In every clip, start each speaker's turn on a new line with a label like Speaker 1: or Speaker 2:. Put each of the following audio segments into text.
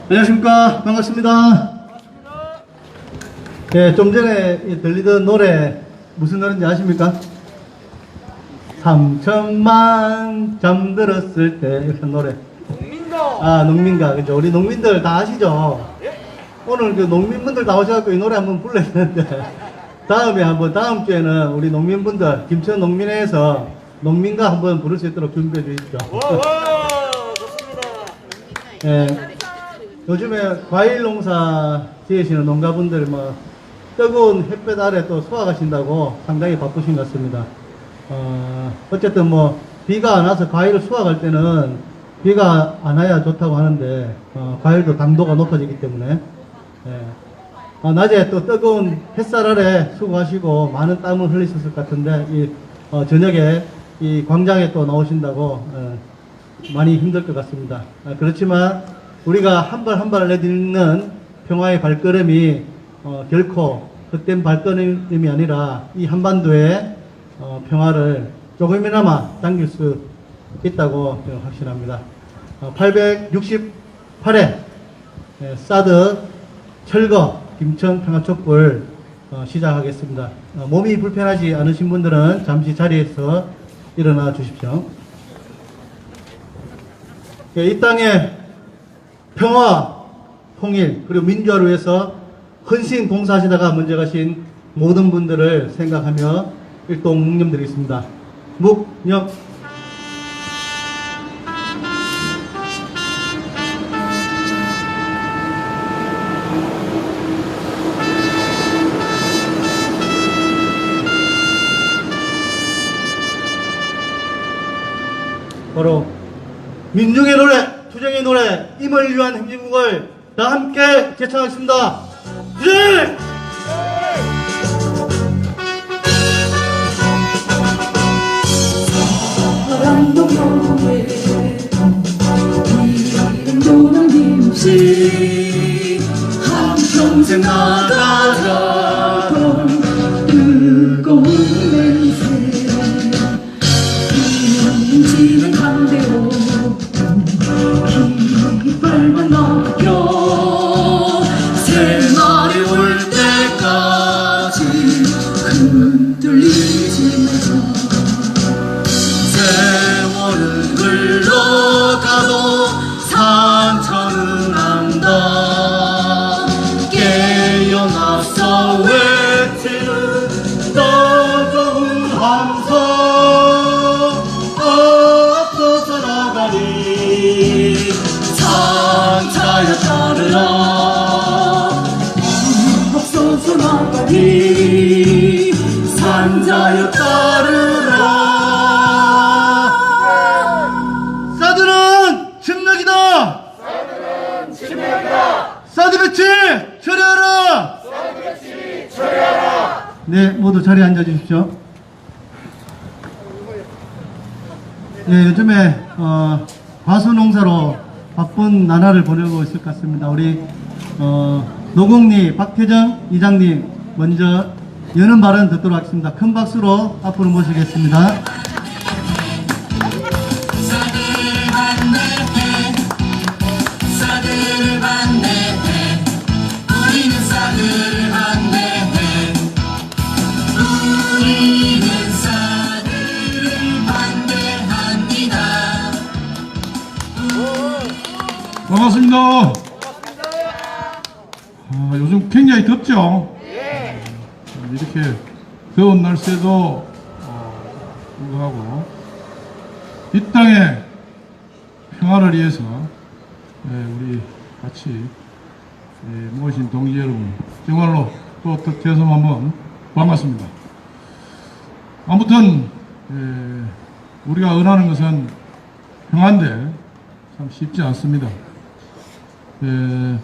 Speaker 1: 안녕하십니까. 반갑습니다. 네, 좀 전에 들리던 노래 무슨 노래인지 아십니까? 3천만 잠들었을 때 이런 노래. 농민가. 농민가. 그죠? 우리 농민들 다 아시죠? 오늘 그 농민분들 나오셔갖고 이 노래 한번 불러야 되는데 다음 주에는 우리 농민분들 김천 농민회에서 농민가 한번 부를 수 있도록 준비해 주십시오.
Speaker 2: 좋습니다.
Speaker 1: 예, 요즘에 과일 농사 지으시는 농가분들 뭐 뜨거운 햇볕 아래 또 수확하신다고 상당히 바쁘신 것 같습니다. 어쨌든 뭐 비가 안 와서 과일을 수확할 때는 비가 안 와야 좋다고 하는데 과일도 당도가 높아지기 때문에 낮에 또 뜨거운 햇살 아래 수고하시고 많은 땀을 흘리셨을 것 같은데 저녁에 이 광장에 또 나오신다고 많이 힘들 것 같습니다. 그렇지만 우리가 한 발 한 발을 내딛는 평화의 발걸음이 결코 헛된 발걸음이 아니라 이 한반도의 평화를 조금이나마 당길 수 있다고 저는 확신합니다. 868회 사드 철거 김천 평화촛불 시작하겠습니다. 몸이 불편하지 않으신 분들은 잠시 자리에서 일어나 주십시오. 이 땅의 평화, 통일, 그리고 민주화를 위해서 헌신 봉사하시다가 먼저 가신 모든 분들을 생각하며 일동 묵념드리겠습니다. 묵념. 바로 민중의 노래, 투쟁의 노래, 임을 위한 행진곡을 다 함께 제창하겠습니다. 네!
Speaker 3: 사랑동역에 이름도 남김없이 한평생 나가라던 뜨거운 냄새 인지는 한대로 깃발만 남겨 새날이 올 때까지 흔들리지 마자 세월은 흘러가도 상처는 난다 깨어나서 외치는 따가운 함성 앞서서 나가리 상차야 따르라 앞서서 나가리 산자여 따르라
Speaker 1: 사드는 침략이다! 사드 배치 처리하라! 네, 모두 자리에 앉아 주십시오. 네, 요즘에 과수 농사로 바쁜 나날을 보내고 있을 것 같습니다. 우리 노공리 박태정 이장님 먼저 여는 발언 듣도록 하겠습니다. 큰 박수로 앞으로 모시겠습니다.
Speaker 3: 사드를 반대해 우리는 사드를 반대해 우리는 사드를 반대합니다.
Speaker 4: 반갑습니다. 요즘 굉장히 덥죠? 이렇게 더운 날씨에도 불구하고 이 땅의 평화를 위해서 우리 같이 모신 동지 여러분 정말로 또 대성 한번 반갑습니다. 아무튼 우리가 원하는 것은 평화인데 참 쉽지 않습니다.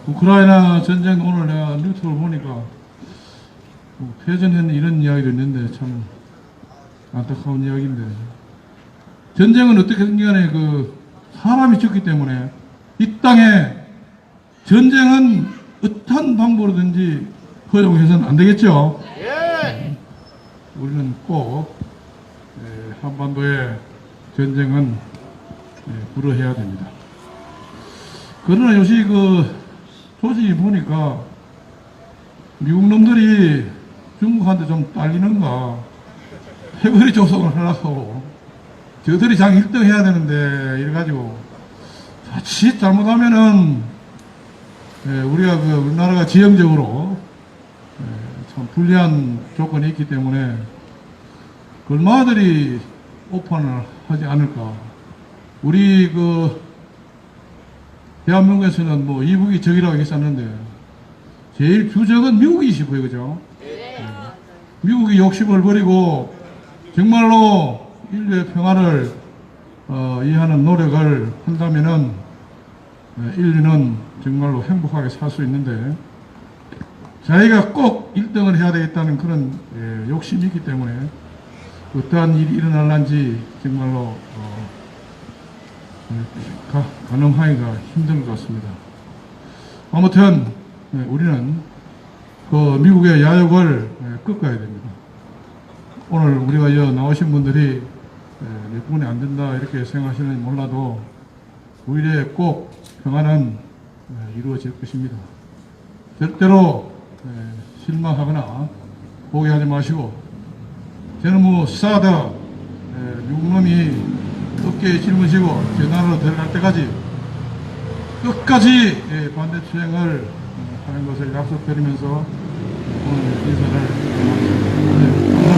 Speaker 4: 우크라이나 전쟁 오늘 내가 뉴스를 보니까 패전했는 이런 이야기도 있는데 참 안타까운 이야기인데 전쟁은 어떻게든 간에 사람이 죽기 때문에 이 땅에 전쟁은 어떤 방법으로든지 허용해서는 안 되겠죠. 우리는 꼭 한반도의 전쟁은 불허해야 됩니다. 그러나 요새 소식이 보니까 미국 놈들이 중국한테 좀 딸리는가 해거리 조성을 하려고 저들이 장 1등 해야 되는데 이래가지고 자칫 잘못하면은 우리가 우리나라가 지형적으로 참 불리한 조건이 있기 때문에 얼마들이 오판을 하지 않을까. 우리 대한민국에서는 뭐 이북이 적이라고 했었는데 제일 규적은 미국이시고요, 그죠? 미국이 욕심을 버리고 정말로 인류의 평화를 이해하는 노력을 한다면은 인류는 정말로 행복하게 살 수 있는데 자기가 꼭 1등을 해야 되겠다는 그런 욕심이 있기 때문에 어떠한 일이 일어날는지 정말로 가늠하기가 힘든 것 같습니다. 아무튼 우리는 미국의 야욕을 꺾어야 됩니다. 오늘 우리가 나오신 분들이 몇 분이 안 된다 이렇게 생각하시는지 몰라도 오히려 꼭 평화는 이루어질 것입니다. 절대로 실망하거나 포기하지 마시고 저는 뭐 사드 미국 놈이 어깨에 짊어지고 제 나라로 들어갈 때까지 끝까지 반대 투쟁을 하는 것을 약속드리면서 오늘 인사를 감사합니다.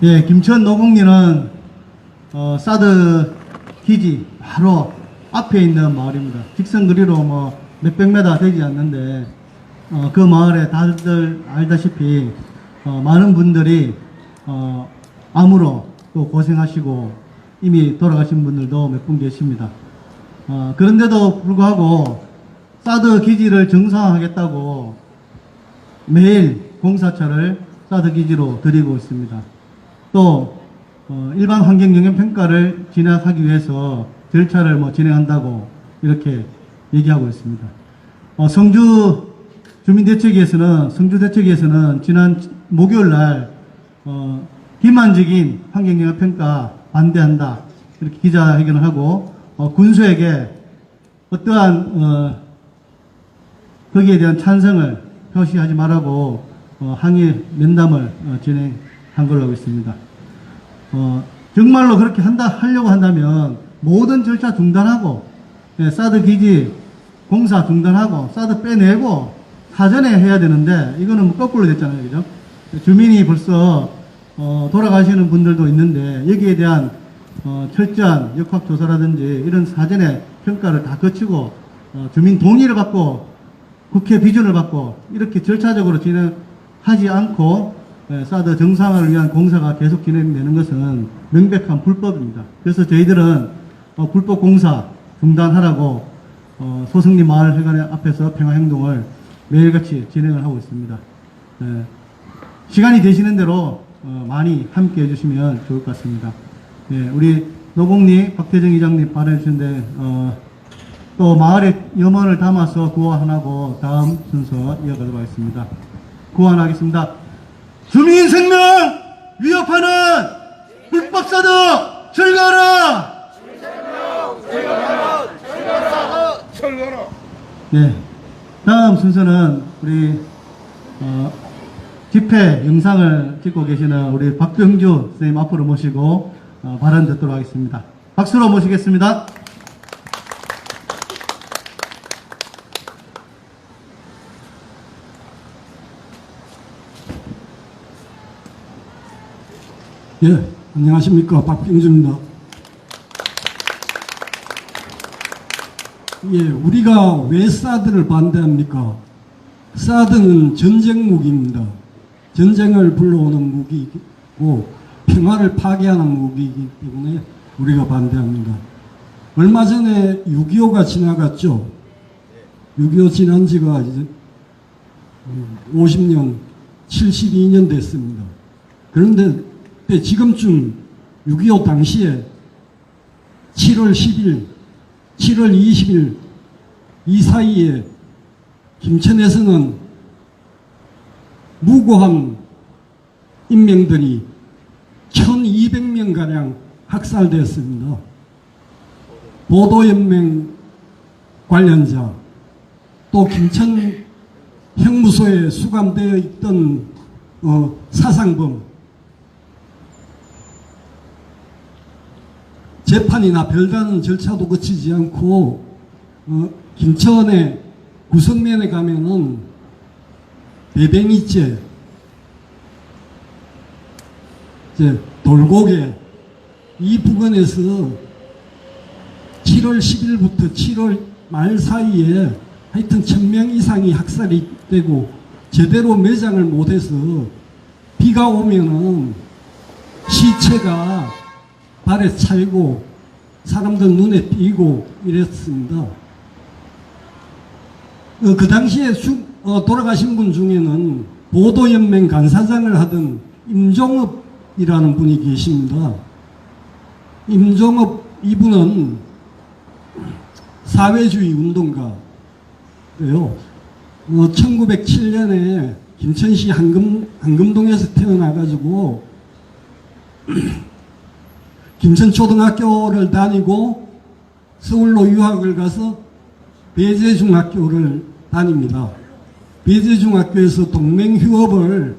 Speaker 1: 예, 김천 노곡리는 사드 기지 바로 앞에 있는 마을입니다. 직선거리로 뭐 몇백 메다 되지 않는데 그 마을에 다들 알다시피 많은 분들이 암으로 또 고생하시고 이미 돌아가신 분들도 몇 분 계십니다. 그런데도 불구하고 사드 기지를 정상화하겠다고 매일 공사차를 사드 기지로 들이고 있습니다. 또 일반 환경 영향 평가를 진행하기 위해서 절차를 진행한다고 이렇게 얘기하고 있습니다. 성주 주민대책위에서는 지난 목요일 날 기만적인 환경 영향 평가 반대한다 이렇게 기자회견을 하고 군수에게 어떠한 거기에 대한 찬성을 표시하지 말라고 항의 면담을 진행한 걸로 알고 있습니다. 정말로 그렇게 하려고 한다면 모든 절차 중단하고 사드 기지 공사 중단하고 사드 빼내고 사전에 해야 되는데 이거는 뭐 거꾸로 됐잖아요, 그죠? 주민이 벌써 돌아가시는 분들도 있는데 여기에 대한 철저한 역학조사라든지 이런 사전에 평가를 다 거치고 주민 동의를 받고 국회 비준을 받고 이렇게 절차적으로 진행하지 않고 사드 정상화를 위한 공사가 계속 진행되는 것은 명백한 불법입니다. 그래서 저희들은 불법 공사 중단하라고 소승리 마을회관 앞에서 평화행동을 매일같이 진행을 하고 있습니다. 시간이 되시는 대로 많이 함께 해주시면 좋을 것 같습니다. 우리 노곡리 박태정 이장님 발언해 주셨는데 또 마을의 염원을 담아서 구호하고 다음 순서 이어가도록 하겠습니다. 구호하겠습니다. 주민 생명 위협하는 불법 사드 철거하라! 네. 다음 순서는 우리 집회 영상을 찍고 계시는 우리 박병주 선생님 앞으로 모시고 발언 듣도록 하겠습니다. 박수로 모시겠습니다.
Speaker 5: 예, 안녕하십니까. 박병주입니다. 예, 우리가 왜 사드를 반대합니까? 사드는 전쟁 무기입니다. 전쟁을 불러오는 무기이고 평화를 파괴하는 무기이기 때문에 우리가 반대합니다. 얼마 전에 6.25가 지나갔죠. 6.25 지난 지가 이제 50년, 72년 됐습니다. 그런데 지금쯤 6.25 당시에 7월 10일, 7월 20일 이 사이에 김천에서는 무고한 인명들이 1200명가량 학살되었습니다. 보도연맹 관련자, 또 김천 형무소에 수감되어 있던 사상범, 재판이나 별다른 절차도 거치지 않고 김천의 구성면에 가면은 배뱅이째, 이제 돌고개 이 부근에서 7월 10일부터 7월 말 사이에 하여튼 1000명 이상이 학살이 되고 제대로 매장을 못해서 비가 오면은 시체가 발에 차이고 사람들 눈에 띄고 이랬습니다. 그 당시에 돌아가신 분 중에는 보도연맹 간사장을 하던 임종업이라는 분이 계십니다. 임종업 이분은 사회주의 운동가예요. 1907년에 김천시 한금동에서 태어나가지고 김천초등학교를 다니고 서울로 유학을 가서 배제중학교를 다닙니다. 배제중학교에서 동맹휴업을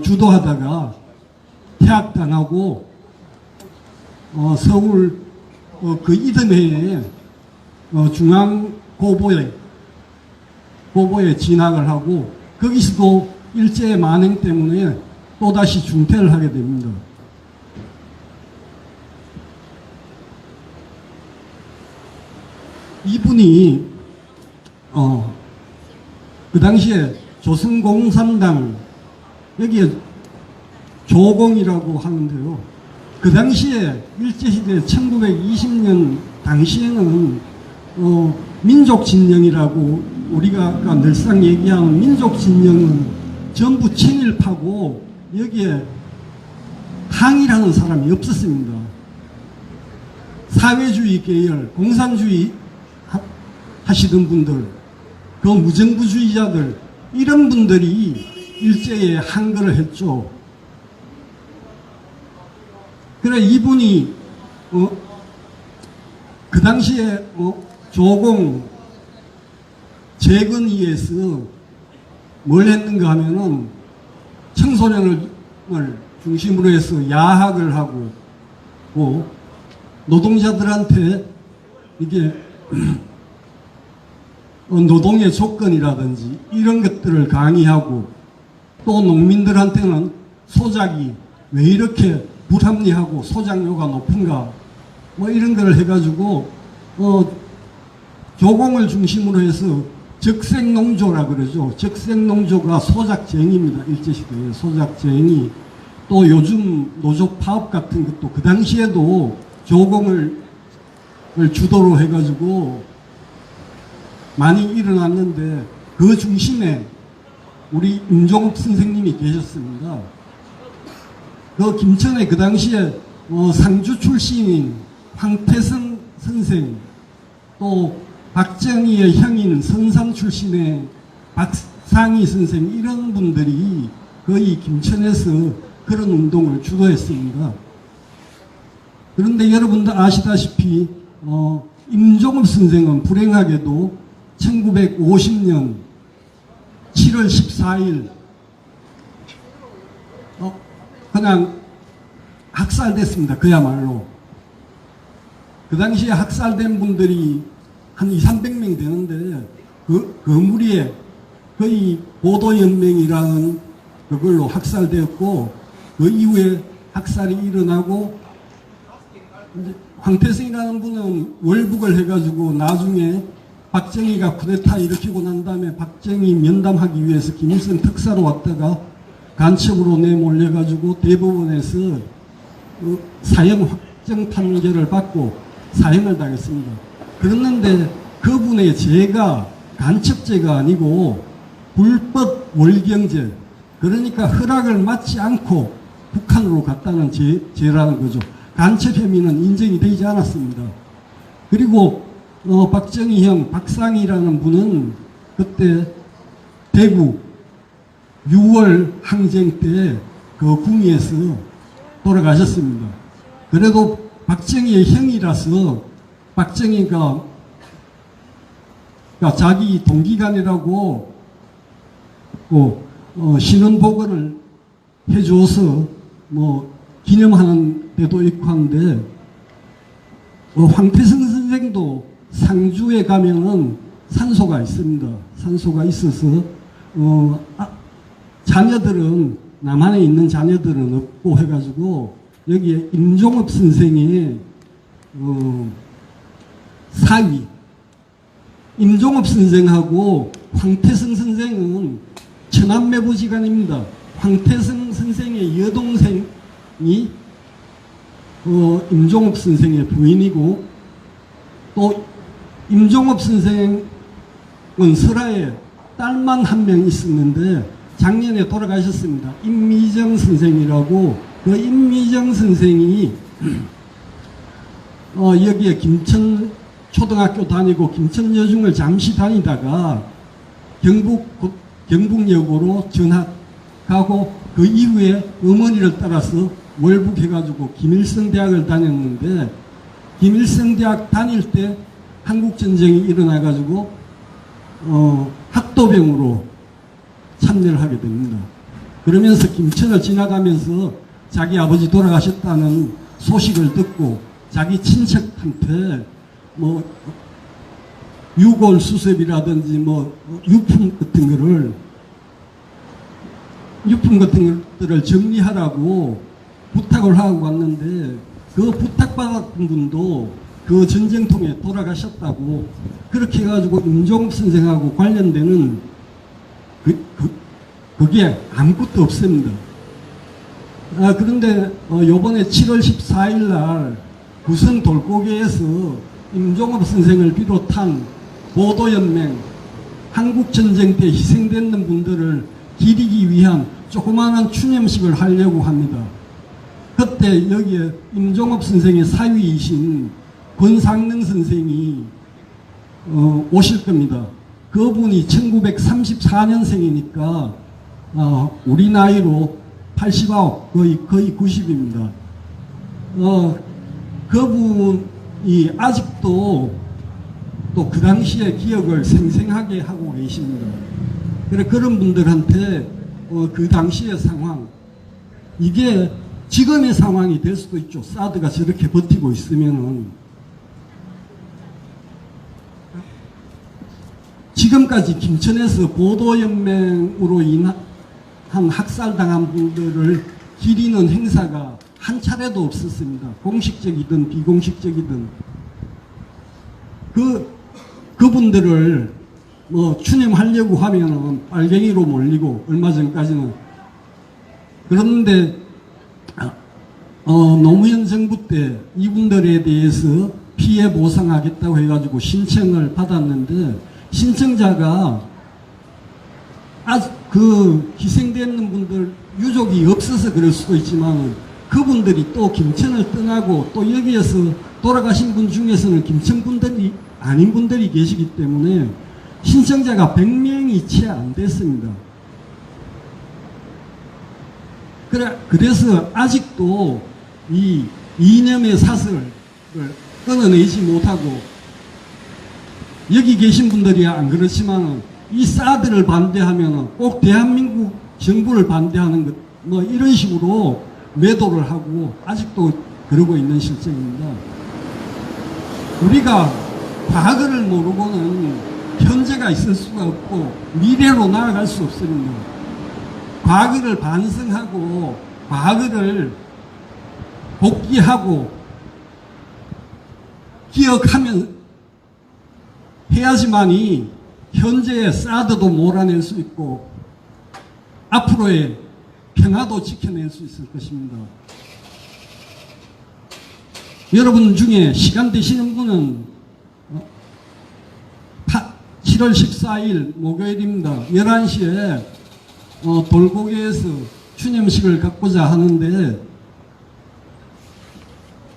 Speaker 5: 주도하다가 퇴학당하고 서울 그 이듬해에 중앙고보에 진학을 하고 거기서도 일제의 만행 때문에 또다시 중퇴를 하게 됩니다. 이분이 그 당시에 조선공산당 여기에 조공이라고 하는데요. 그 당시에 일제시대 1920년 당시에는 민족진영이라고 우리가 아까 늘상 얘기하는 민족진영은 전부 친일파고 여기에 항일하는 사람이 없었습니다. 사회주의 계열, 공산주의 하시던 분들, 그 무정부주의자들 이런 분들이 일제에 항거를 했죠. 그래 이분이 그 당시에 조공 재건위에서 뭘 했는가 하면은 청소년을 중심으로 해서 야학을 하고 노동자들한테 이게 노동의 조건이라든지 이런 것들을 강의하고 또 농민들한테는 소작이 왜 이렇게 불합리하고 소작료가 높은가 뭐 이런 걸 해가지고 조공을 중심으로 해서 적색농조라 그러죠. 적색농조가 소작쟁입니다. 일제시대에 소작쟁이. 또 요즘 노조파업 같은 것도 그 당시에도 조공을 주도로 해가지고 많이 일어났는데 그 중심에 우리 임종업 선생님이 계셨습니다. 그 김천에 그 당시에 상주 출신인 황태성 선생, 또 박정희의 형인 선산 출신의 박상희 선생 이런 분들이 거의 김천에서 그런 운동을 주도했습니다. 그런데 여러분들 아시다시피 임종업 선생은 불행하게도 1950년 7월 14일 그냥 학살됐습니다. 그야말로. 그 당시에 학살된 분들이 한 200~300명 되는데 그 무리에 거의 보도연맹이라는 그걸로 학살되었고 그 이후에 학살이 일어나고 이제 황태성이라는 분은 월북을 해가지고 나중에 박정희가 쿠데타 일으키고 난 다음에 박정희 면담하기 위해서 김일성 특사로 왔다가 간첩으로 내몰려가지고 대법원에서 사형 확정 판결을 받고 사형을 당했습니다. 그랬는데 그분의 죄가 간첩죄가 아니고 불법 월경죄, 그러니까 허락을 받지 않고 북한으로 갔다는 죄라는 거죠. 간첩 혐의는 인정이 되지 않았습니다. 그리고 박정희 형 박상희라는 분은 그때 대구 6월 항쟁 때 그 구미에서 돌아가셨습니다. 그래도 박정희의 형이라서 박정희가 그러니까 자기 동기간이라고 신원보고를 해줘서 뭐 기념하는 데도 있고 한데 황태성 선생도 상주에 가면은 산소가 있습니다. 산소가 있어서 자녀들은 남한에 있는 자녀들은 없고 해가지고 여기에 임종업 선생의 사위 임종업 선생하고 황태성 선생은 천안매부지간입니다. 황태성 선생의 여동생이 임종업 선생의 부인이고 또 임종업 선생은 설화에 딸만 한 명 있었는데 작년에 돌아가셨습니다. 임미정 선생이라고 그 임미정 선생이 여기에 김천 초등학교 다니고 김천 여중을 잠시 다니다가 경북여고로 전학하고 그 이후에 어머니를 따라서 월북해가지고 김일성 대학을 다녔는데 김일성 대학 다닐 때 한국전쟁이 일어나가지고 학도병으로 참여를 하게 됩니다. 그러면서 김천을 지나가면서 자기 아버지 돌아가셨다는 소식을 듣고 자기 친척한테 뭐 유골 수습이라든지 뭐 유품 같은 것들을 정리하라고 부탁을 하고 왔는데 그 부탁받았던 분도 그 전쟁통에 돌아가셨다고 그렇게 해가지고 임종업 선생하고 관련되는 그게 아무것도 없습니다. 그런데 요번에 7월 14일 날 부산 돌고개에서 임종업 선생을 비롯한 보도연맹 한국전쟁 때 희생되는 분들을 기리기 위한 조그마한 추념식을 하려고 합니다. 그때 여기에 임종업 선생의 사위이신 권상능 선생이 오실 겁니다. 그분이 1934년생이니까 우리 나이로 89, 거의 90입니다. 그분이 아직도 또 그 당시의 기억을 생생하게 하고 계십니다. 그래 그런 분들한테 그 당시의 상황 이게 지금의 상황이 될 수도 있죠. 사드가 저렇게 버티고 있으면은 지금까지 김천에서 보도연맹으로 인한 학살당한 분들을 기리는 행사가 한 차례도 없었습니다. 공식적이든 비공식적이든 그분들을 뭐 추념하려고 하면은 빨갱이로 몰리고 얼마 전까지는 그런데 노무현 정부 때 이분들에 대해서 피해 보상하겠다고 해가지고 신청을 받았는데 신청자가 그 희생되는 분들 유족이 없어서 그럴 수도 있지만 그분들이 또 김천을 떠나고 또 여기에서 돌아가신 분 중에서는 김천 분들이 아닌 분들이 계시기 때문에 신청자가 100명이 채 안 됐습니다. 그래서 아직도 이 이념의 사슬을 끊어내지 못하고 여기 계신 분들이 안 그렇지만 이 사드를 반대하면 꼭 대한민국 정부를 반대하는 것 뭐 이런 식으로 매도를 하고 아직도 그러고 있는 실정입니다. 우리가 과거를 모르고는 현재가 있을 수가 없고 미래로 나아갈 수 없습니다. 과거를 반성하고 과거를 복귀하고 기억하면 해야지만이 현재의 사드도 몰아낼 수 있고 앞으로의 평화도 지켜낼 수 있을 것입니다. 여러분 중에 시간 되시는 분은 7월 14일 목요일입니다. 11시에 돌고개에서 추념식을 갖고자 하는데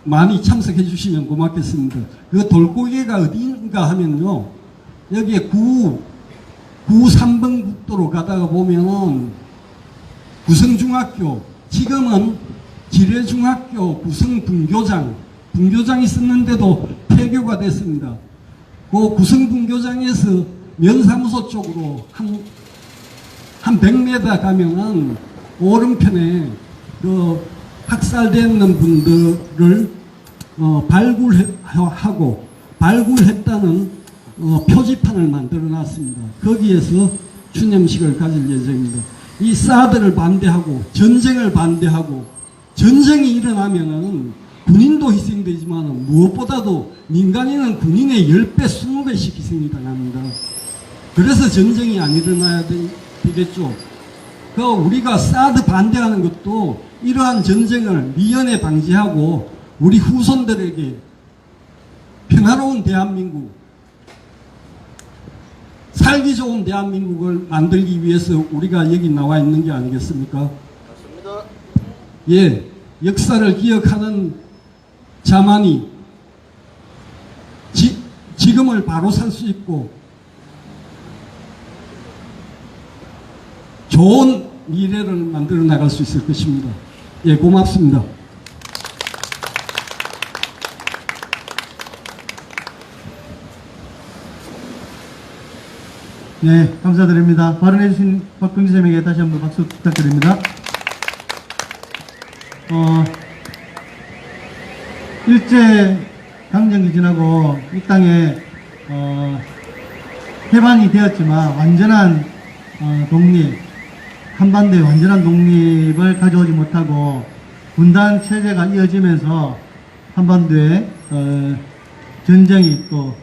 Speaker 5: 많이 참석해 주시면 고맙겠습니다. 그 돌고개가 어디인가 하면요. 여기에 3번 국도로 가다가 보면은 구성중학교 지금은 기래중학교 구성 분교장 있었는데도 폐교가 됐습니다. 그 구성 분교장에서 면사무소 쪽으로 한 100m 가면은 오른편에 그 학살되는 분들을 발굴했다는 표지판을 만들어 놨습니다. 거기에서 추념식을 가질 예정입니다. 이 사드를 반대하고 전쟁을 반대하고 전쟁이 일어나면은 군인도 희생되지만 무엇보다도 민간인은 군인의 10배, 20배씩 희생이 당합니다. 그래서 전쟁이 안 일어나야 되겠죠. 그 우리가 사드 반대하는 것도 이러한 전쟁을 미연에 방지하고 우리 후손들에게 평화로운 대한민국, 살기 좋은 대한민국을 만들기 위해서 우리가 여기 나와 있는 게 아니겠습니까?
Speaker 2: 맞습니다.
Speaker 5: 예, 역사를 기억하는 자만이 지금을 바로 살 수 있고 좋은 미래를 만들어 나갈 수 있을 것입니다. 예, 고맙습니다.
Speaker 1: 네, 감사드립니다. 발언해주신 박병지 선생님에게 다시 한번 박수 부탁드립니다. 일제 강점기 지나고 이 땅에 해방이 되었지만 완전한 독립, 한반도의 완전한 독립을 가져오지 못하고 분단 체제가 이어지면서 한반도에 전쟁이 또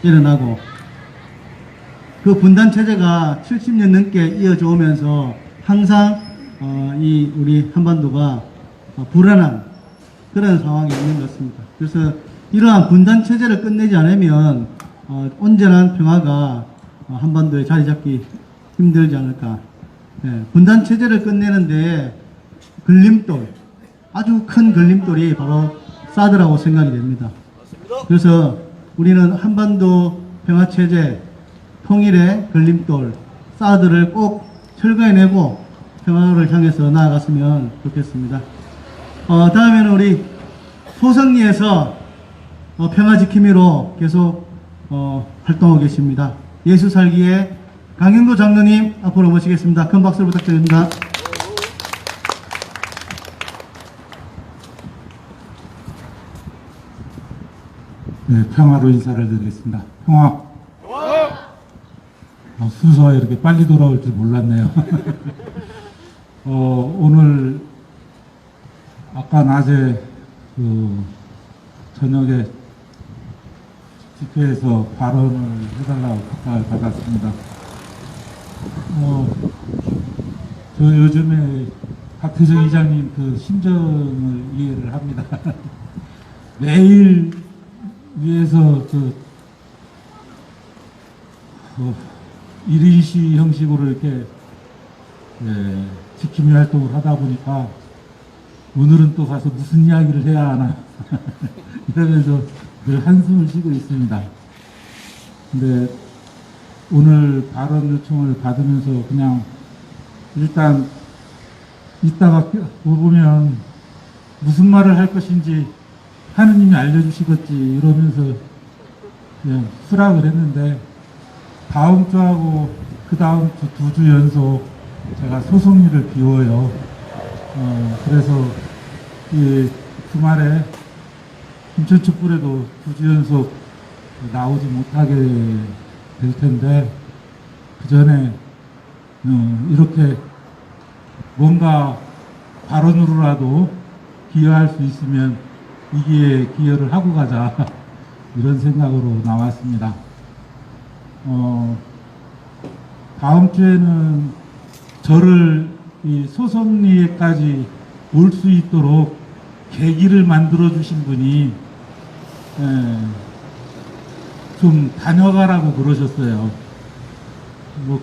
Speaker 1: 일어나고 그 분단 체제가 70년 넘게 이어져 오면서 항상 이 우리 한반도가 불안한 그런 상황이 있는 것 같습니다. 그래서 이러한 분단 체제를 끝내지 않으면 온전한 평화가 한반도에 자리 잡기 힘들지 않을까. 예, 분단 체제를 끝내는데 걸림돌, 아주 큰 걸림돌이 바로 사드라고 생각이 됩니다. 그래서 우리는 한반도 평화 체제 통일의 걸림돌 사드를 꼭 철거해내고 평화를 향해서 나아갔으면 좋겠습니다. 다음에는 우리 소성리에서 평화 지킴이로 계속 활동하고 계십니다. 예수 살기의 강영도 장로님 앞으로 모시겠습니다. 큰 박수를 부탁드립니다.
Speaker 6: 네, 평화로 인사를 드리겠습니다. 평화. 순서가 이렇게 빨리 돌아올 줄 몰랐네요. 오늘 아까 낮에 저녁에 집회에서 발언을 해달라고 부탁을 받았습니다. 저 요즘에 박태정 이장님 그 심정을 이해를 합니다. 매일 위에서 1인시 형식으로 이렇게 지킴이 활동을 하다 보니까 오늘은 또 가서 무슨 이야기를 해야 하나 이러면서 늘 한숨을 쉬고 있습니다. 근데 오늘 발언 요청을 받으면서 그냥 일단 이따가 보면 무슨 말을 할 것인지 하느님이 알려주시겠지 이러면서 그냥 수락을 했는데 다음 주하고 그 다음 주 2주 연속 제가 소송리를 비워요. 그래서 이 주말에 김천촛불에도 2주 연속 나오지 못하게 될 텐데 그 전에 이렇게 뭔가 발언으로라도 기여할 수 있으면 이기에 기여를 하고 가자 이런 생각으로 나왔습니다. 다음 주에는 저를 이 소송리에까지 올 수 있도록 계기를 만들어 주신 분이 좀 다녀가라고 그러셨어요.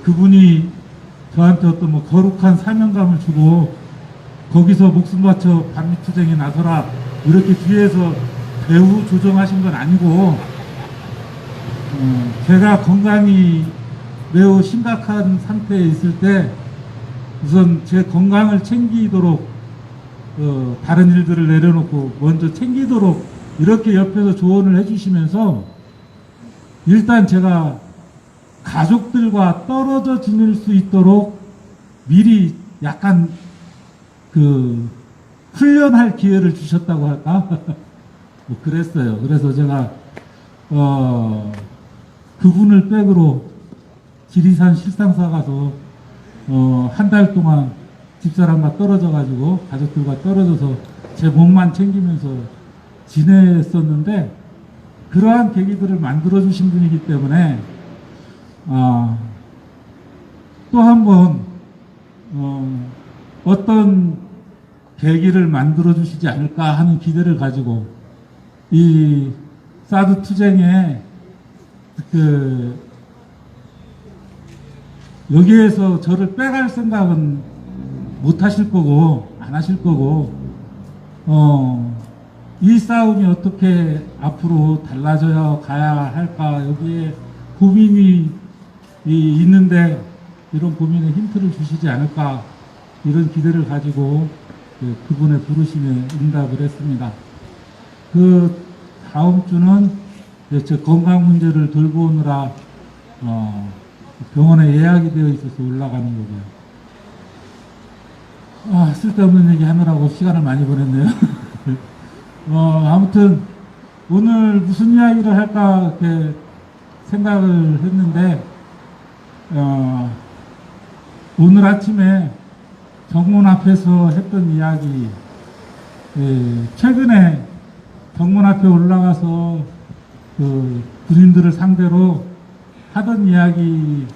Speaker 6: 그분이 저한테 어떤 거룩한 사명감을 주고 거기서 목숨 바쳐 반미투쟁에 나서라 이렇게 뒤에서 배후 조정하신 건 아니고 제가 건강이 매우 심각한 상태에 있을 때 우선 제 건강을 챙기도록 다른 일들을 내려놓고 먼저 챙기도록 이렇게 옆에서 조언을 해주시면서 일단 제가 가족들과 떨어져 지낼 수 있도록 미리 약간 그 훈련할 기회를 주셨다고 할까? 뭐 그랬어요. 그래서 제가 그분을 백으로 지리산 실상사 가서 한 달 동안 집사람과 떨어져 가지고 가족들과 떨어져서 제 몸만 챙기면서 지냈었는데 그러한 계기들을 만들어 주신 분이기 때문에 또 한 번 어떤 계기를 만들어 주시지 않을까 하는 기대를 가지고 이 사드 투쟁에 여기에서 저를 빼갈 생각은 못 하실 거고 안 하실 거고 이 싸움이 어떻게 앞으로 달라져야 가야 할까 여기에 고민이 있는데 이런 고민에 힌트를 주시지 않을까 이런 기대를 가지고 그분의 부르심에 응답을 했습니다. 그 다음 주는 제 건강 문제를 돌보느라 병원에 예약이 되어 있어서 올라가는 거고요. 쓸데없는 얘기 하느라고 시간을 많이 보냈네요. 아무튼 오늘 무슨 이야기를 할까 이렇게 생각을 했는데 오늘 아침에 정문 앞에서 했던 이야기, 최근에 정문 앞에 올라가서 그 군인들을 상대로 하던 이야기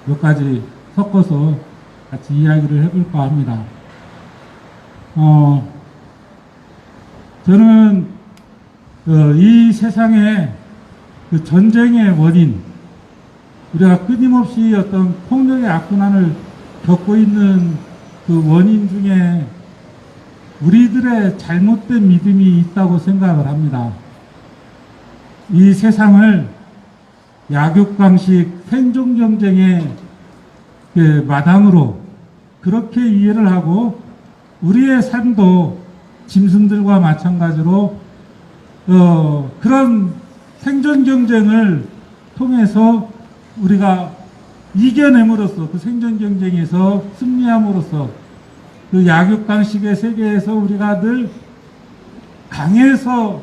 Speaker 6: 몇 가지 섞어서 같이 이야기를 해볼까 합니다. 저는 이 세상에 그 전쟁의 원인, 우리가 끊임없이 어떤 폭력의 악순환을 겪고 있는 그 원인 중에 우리들의 잘못된 믿음이 있다고 생각을 합니다. 이 세상을 약육강식 생존 경쟁의 그 마당으로 그렇게 이해를 하고 우리의 삶도 짐승들과 마찬가지로 그런 생존 경쟁을 통해서 우리가 이겨냄으로써 그 생존 경쟁에서 승리함으로써 그 약육강식의 세계에서 우리가 늘 강해서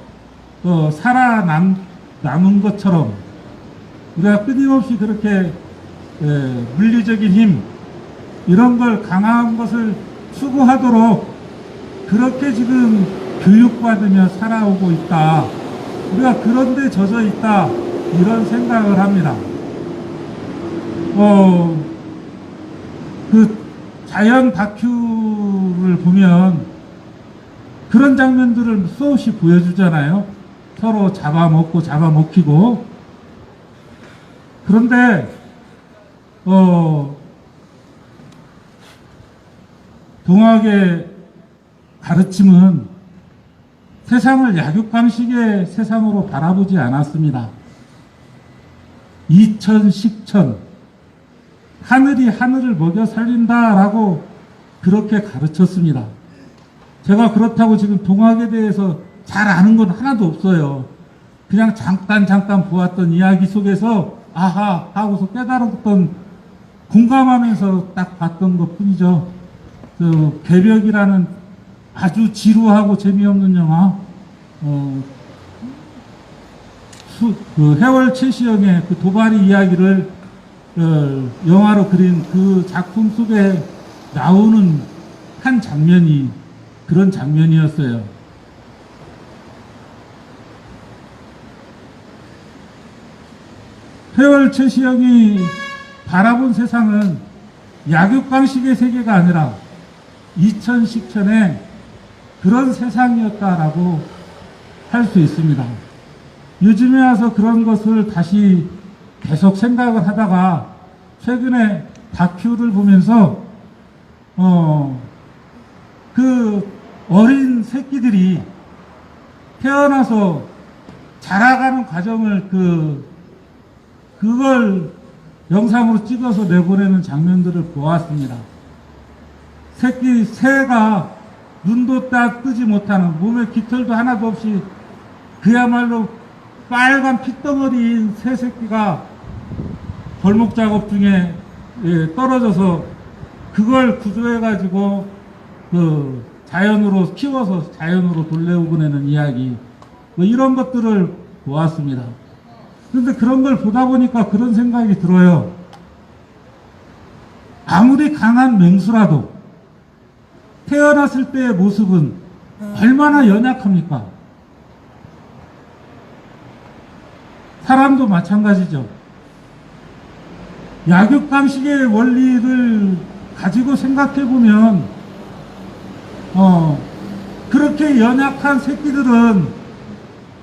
Speaker 6: 살아남은 것처럼 우리가 끊임없이 그렇게 물리적인 힘 이런 걸 강한 것을 추구하도록 그렇게 지금 교육받으며 살아오고 있다. 우리가 그런 데 젖어 있다. 이런 생각을 합니다. 그 자연 다큐를 보면 그런 장면들을 수없이 보여주잖아요. 서로 잡아먹고 잡아먹히고. 그런데 동학의 가르침은 세상을 약육강식의 세상으로 바라보지 않았습니다. 이천식천 하늘이 하늘을 먹여 살린다라고 그렇게 가르쳤습니다. 제가 그렇다고 지금 동학에 대해서 잘 아는 건 하나도 없어요. 그냥 잠깐 보았던 이야기 속에서 아하 하고서 깨달았던 공감하면서 딱 봤던 것 뿐이죠. 그 개벽이라는 아주 지루하고 재미없는 영화, 그 해월 최시영의 그 도발이 이야기를 영화로 그린 그 작품 속에 나오는 한 장면이 그런 장면이었어요. 해월 최시영이 바라본 세상은 약육강식의 세계가 아니라 이천식천의 그런 세상이었다라고 할 수 있습니다. 요즘에 와서 그런 것을 다시 계속 생각을 하다가 최근에 다큐를 보면서 그 어린 새끼들이 태어나서 자라가는 과정을 그걸 영상으로 찍어서 내보내는 장면들을 보았습니다. 새가 눈도 뜨지 못하는, 몸에 깃털도 하나도 없이 그야말로 빨간 핏덩어리인 새 새끼가 벌목 작업 중에 떨어져서 그걸 구조해가지고 그 자연으로 키워서 자연으로 돌려보내는 이야기, 뭐 이런 것들을 보았습니다. 그런데 그런 걸 보다 보니까 그런 생각이 들어요. 아무리 강한 맹수라도 태어났을 때의 모습은 얼마나 연약합니까? 사람도 마찬가지죠. 약육강식의 원리를 가지고 생각해보면 그렇게 연약한 새끼들은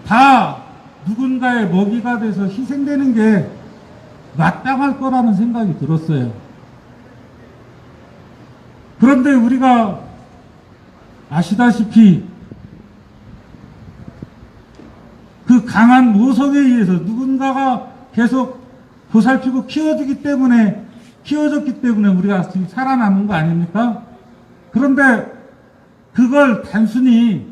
Speaker 6: 다 누군가의 먹이가 돼서 희생되는 게 마땅할 거라는 생각이 들었어요. 그런데 우리가 아시다시피 그 강한 모성에 의해서 누군가가 계속 보살피고 키워주기 때문에, 키워줬기 때문에 우리가 지금 살아남은 거 아닙니까? 그런데 그걸 단순히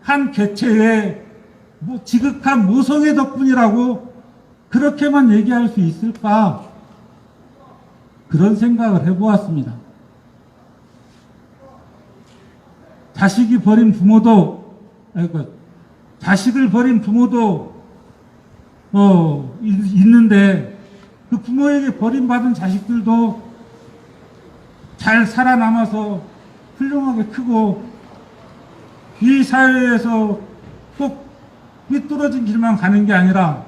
Speaker 6: 한 개체의 지극한 모성의 덕분이라고 그렇게만 얘기할 수 있을까? 그런 생각을 해보았습니다. 자식이 버린 부모도, 자식을 버린 부모도 있는데 그 부모에게 버림받은 자식들도 잘 살아남아서 훌륭하게 크고 이 사회에서 꼭 삐뚤어진 길만 가는 게 아니라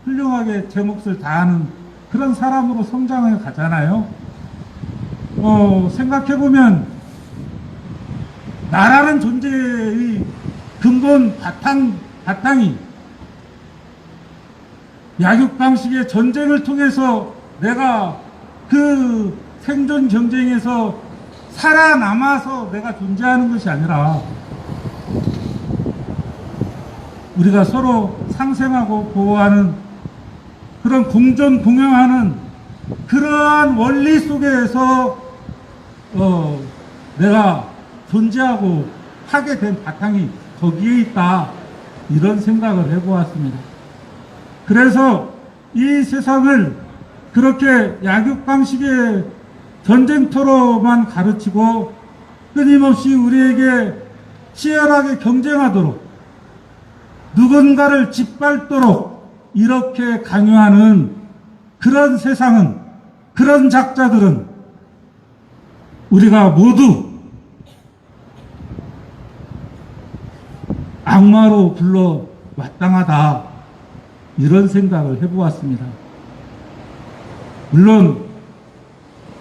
Speaker 6: 훌륭하게 제 몫을 다하는 그런 사람으로 성장해 가잖아요. 생각해보면 나라는 존재의 근본 바탕이 약육강식의 전쟁을 통해서 내가 그 생존 경쟁에서 살아남아서 내가 존재하는 것이 아니라 우리가 서로 상생하고 보호하는 그런 공존 공영하는 그러한 원리 속에서 내가 존재하고 하게 된 바탕이 거기에 있다, 이런 생각을 해보았습니다. 그래서 이 세상을 그렇게 약육강식의 전쟁터로만 가르치고 끊임없이 우리에게 치열하게 경쟁하도록 누군가를 짓밟도록 이렇게 강요하는 그런 세상은, 그런 작자들은 우리가 모두 악마로 불러 마땅하다, 이런 생각을 해보았습니다. 물론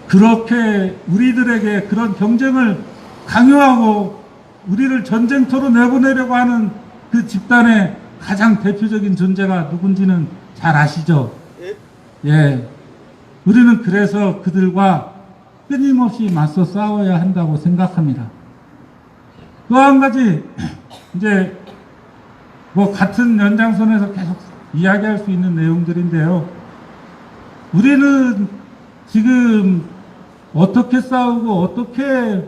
Speaker 6: 그렇게 우리들에게 그런 경쟁을 강요하고 우리를 전쟁터로 내보내려고 하는 그 집단의 가장 대표적인 존재가 누군지는 잘 아시죠? 예. 우리는 그래서 그들과 끊임없이 맞서 싸워야 한다고 생각합니다. 또 한 가지, 이제 뭐 같은 연장선에서 계속 이야기할 수 있는 내용들인데요. 우리는 지금 어떻게 싸우고 어떻게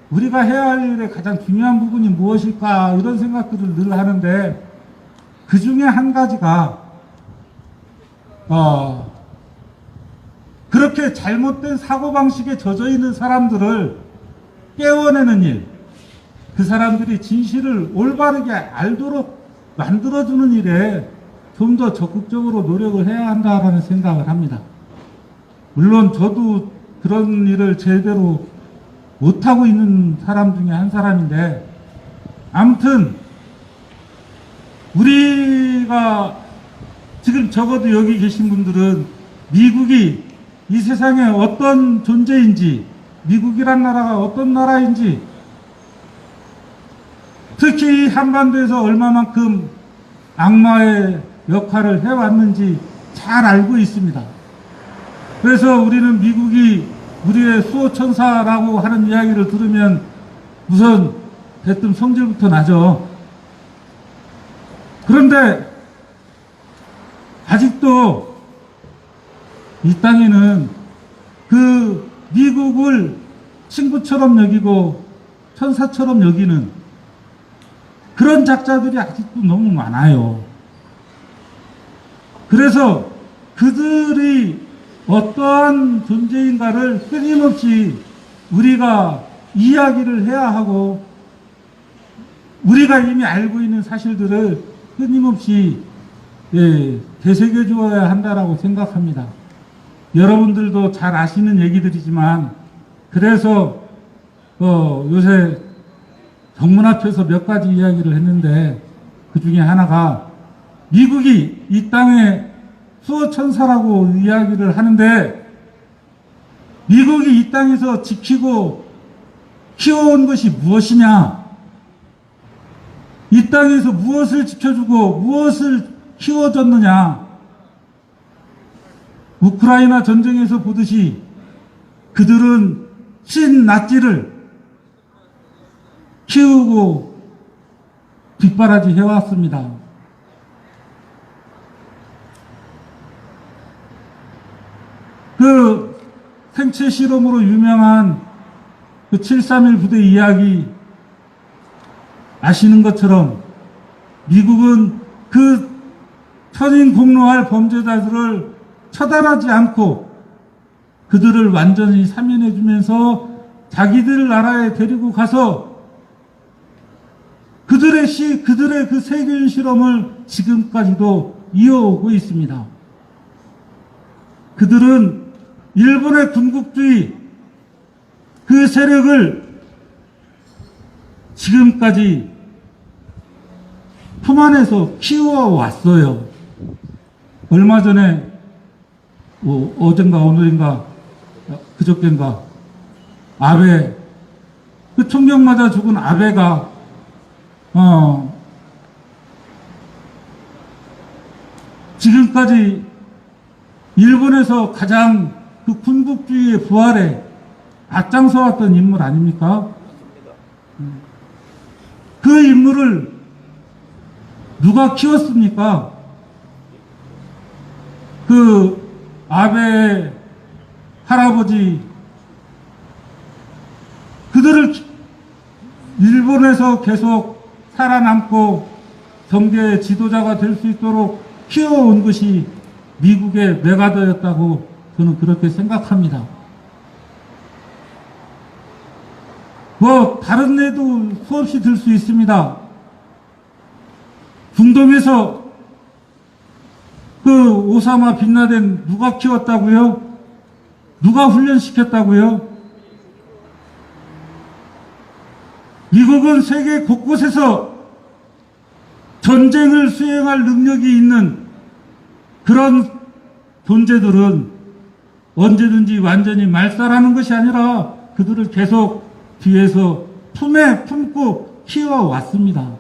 Speaker 6: 우리가 해야 할 일의 가장 중요한 부분이 무엇일까, 이런 생각들을 늘 하는데 그 중에 한 가지가 그렇게 잘못된 사고방식에 젖어 있는 사람들을 깨워내는 일, 그 사람들이 진실을 올바르게 알도록 만들어주는 일에 좀 더 적극적으로 노력을 해야 한다라는 생각을 합니다. 물론 저도 그런 일을 제대로 못하고 있는 사람 중에 한 사람인데, 아무튼 우리가 지금 적어도 여기 계신 분들은 미국이 이 세상에 어떤 존재인지, 미국이란 나라가 어떤 나라인지, 특히 한반도에서 얼마만큼 악마의 역할을 해왔는지 잘 알고 있습니다. 그래서 우리는 미국이 우리의 수호천사라고 하는 이야기를 들으면 우선 대뜸 성질부터 나죠. 그런데 아직도 이 땅에는 미국을 친구처럼 여기고 천사처럼 여기는 그런 작자들이 아직도 너무 많아요. 그래서 그들이 어떠한 존재인가를 끊임없이 우리가 이야기를 해야 하고, 우리가 이미 알고 있는 사실들을 끊임없이 되새겨 주어야 한다라고 생각합니다. 여러분들도 잘 아시는 얘기들이지만, 그래서 요새 정문 앞에서 몇 가지 이야기를 했는데, 그 중에 하나가 미국이 이 땅에 수호천사라고 이야기를 하는데, 미국이 이 땅에서 지키고 키워온 것이 무엇이냐? 이 땅에서 무엇을 지켜주고 무엇을 키워줬느냐? 우크라이나 전쟁에서 보듯이 그들은 신나치를 키우고 뒷바라지 해왔습니다. 그 생체 실험으로 유명한 그 731 부대 이야기 아시는 것처럼 미국은 그 천인공노할 범죄자들을 처단하지 않고 그들을 완전히 사면해 주면서 자기들 나라에 데리고 가서 그들의 그 세계인 실험을 지금까지도 이어오고 있습니다. 그들은 일본의 군국주의 그 세력을 지금까지 품 안에서 키워왔어요. 얼마 전에 어젠가 오늘인가 그저께인가 아베, 그 총격 맞아 죽은 아베가 지금까지 일본에서 가장 그 군국주의의 부활에 앞장서왔던 인물 아닙니까? 그 인물을 누가 키웠습니까? 그 아베 할아버지, 그들을 일본에서 계속 살아남고 정계의 지도자가 될 수 있도록 키워온 것이 미국의 메가더였다고 저는 그렇게 생각합니다. 다른 예도 수없이 들 수 있습니다. 중동에서 그 오사마 빈라덴 누가 키웠다고요? 누가 훈련시켰다고요? 미국은 세계 곳곳에서 전쟁을 수행할 능력이 있는 그런 존재들은 언제든지 완전히 말살하는 것이 아니라 그들을 계속 뒤에서 품에 품고 키워왔습니다.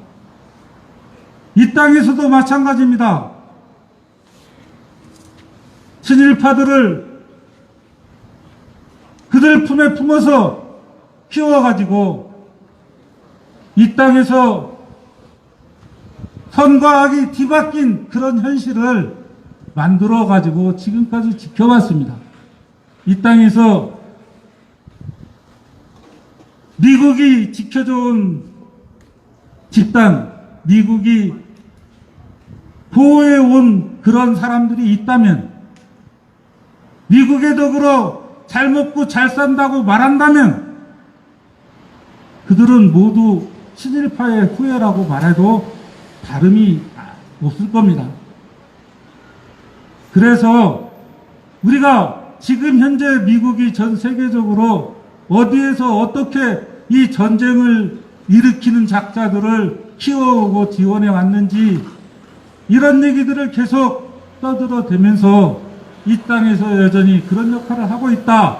Speaker 6: 이 땅에서도 마찬가지입니다. 친일파들을 그들 품에 품어서 키워가지고 이 땅에서 선과 악이 뒤바뀐 그런 현실을 만들어가지고 지금까지 지켜왔습니다. 이 땅에서 미국이 지켜준 집단, 미국이 보호해온 그런 사람들이 있다면, 미국의 덕으로 잘 먹고 잘 산다고 말한다면 그들은 모두 친일파의 후예라고 말해도 다름이 없을 겁니다. 그래서 우리가 지금 현재 미국이 전 세계적으로 어디에서 어떻게 이 전쟁을 일으키는 작자들을 키워오고 지원해 왔는지 이런 얘기들을 계속 떠들어대면서 이 땅에서 여전히 그런 역할을 하고 있다.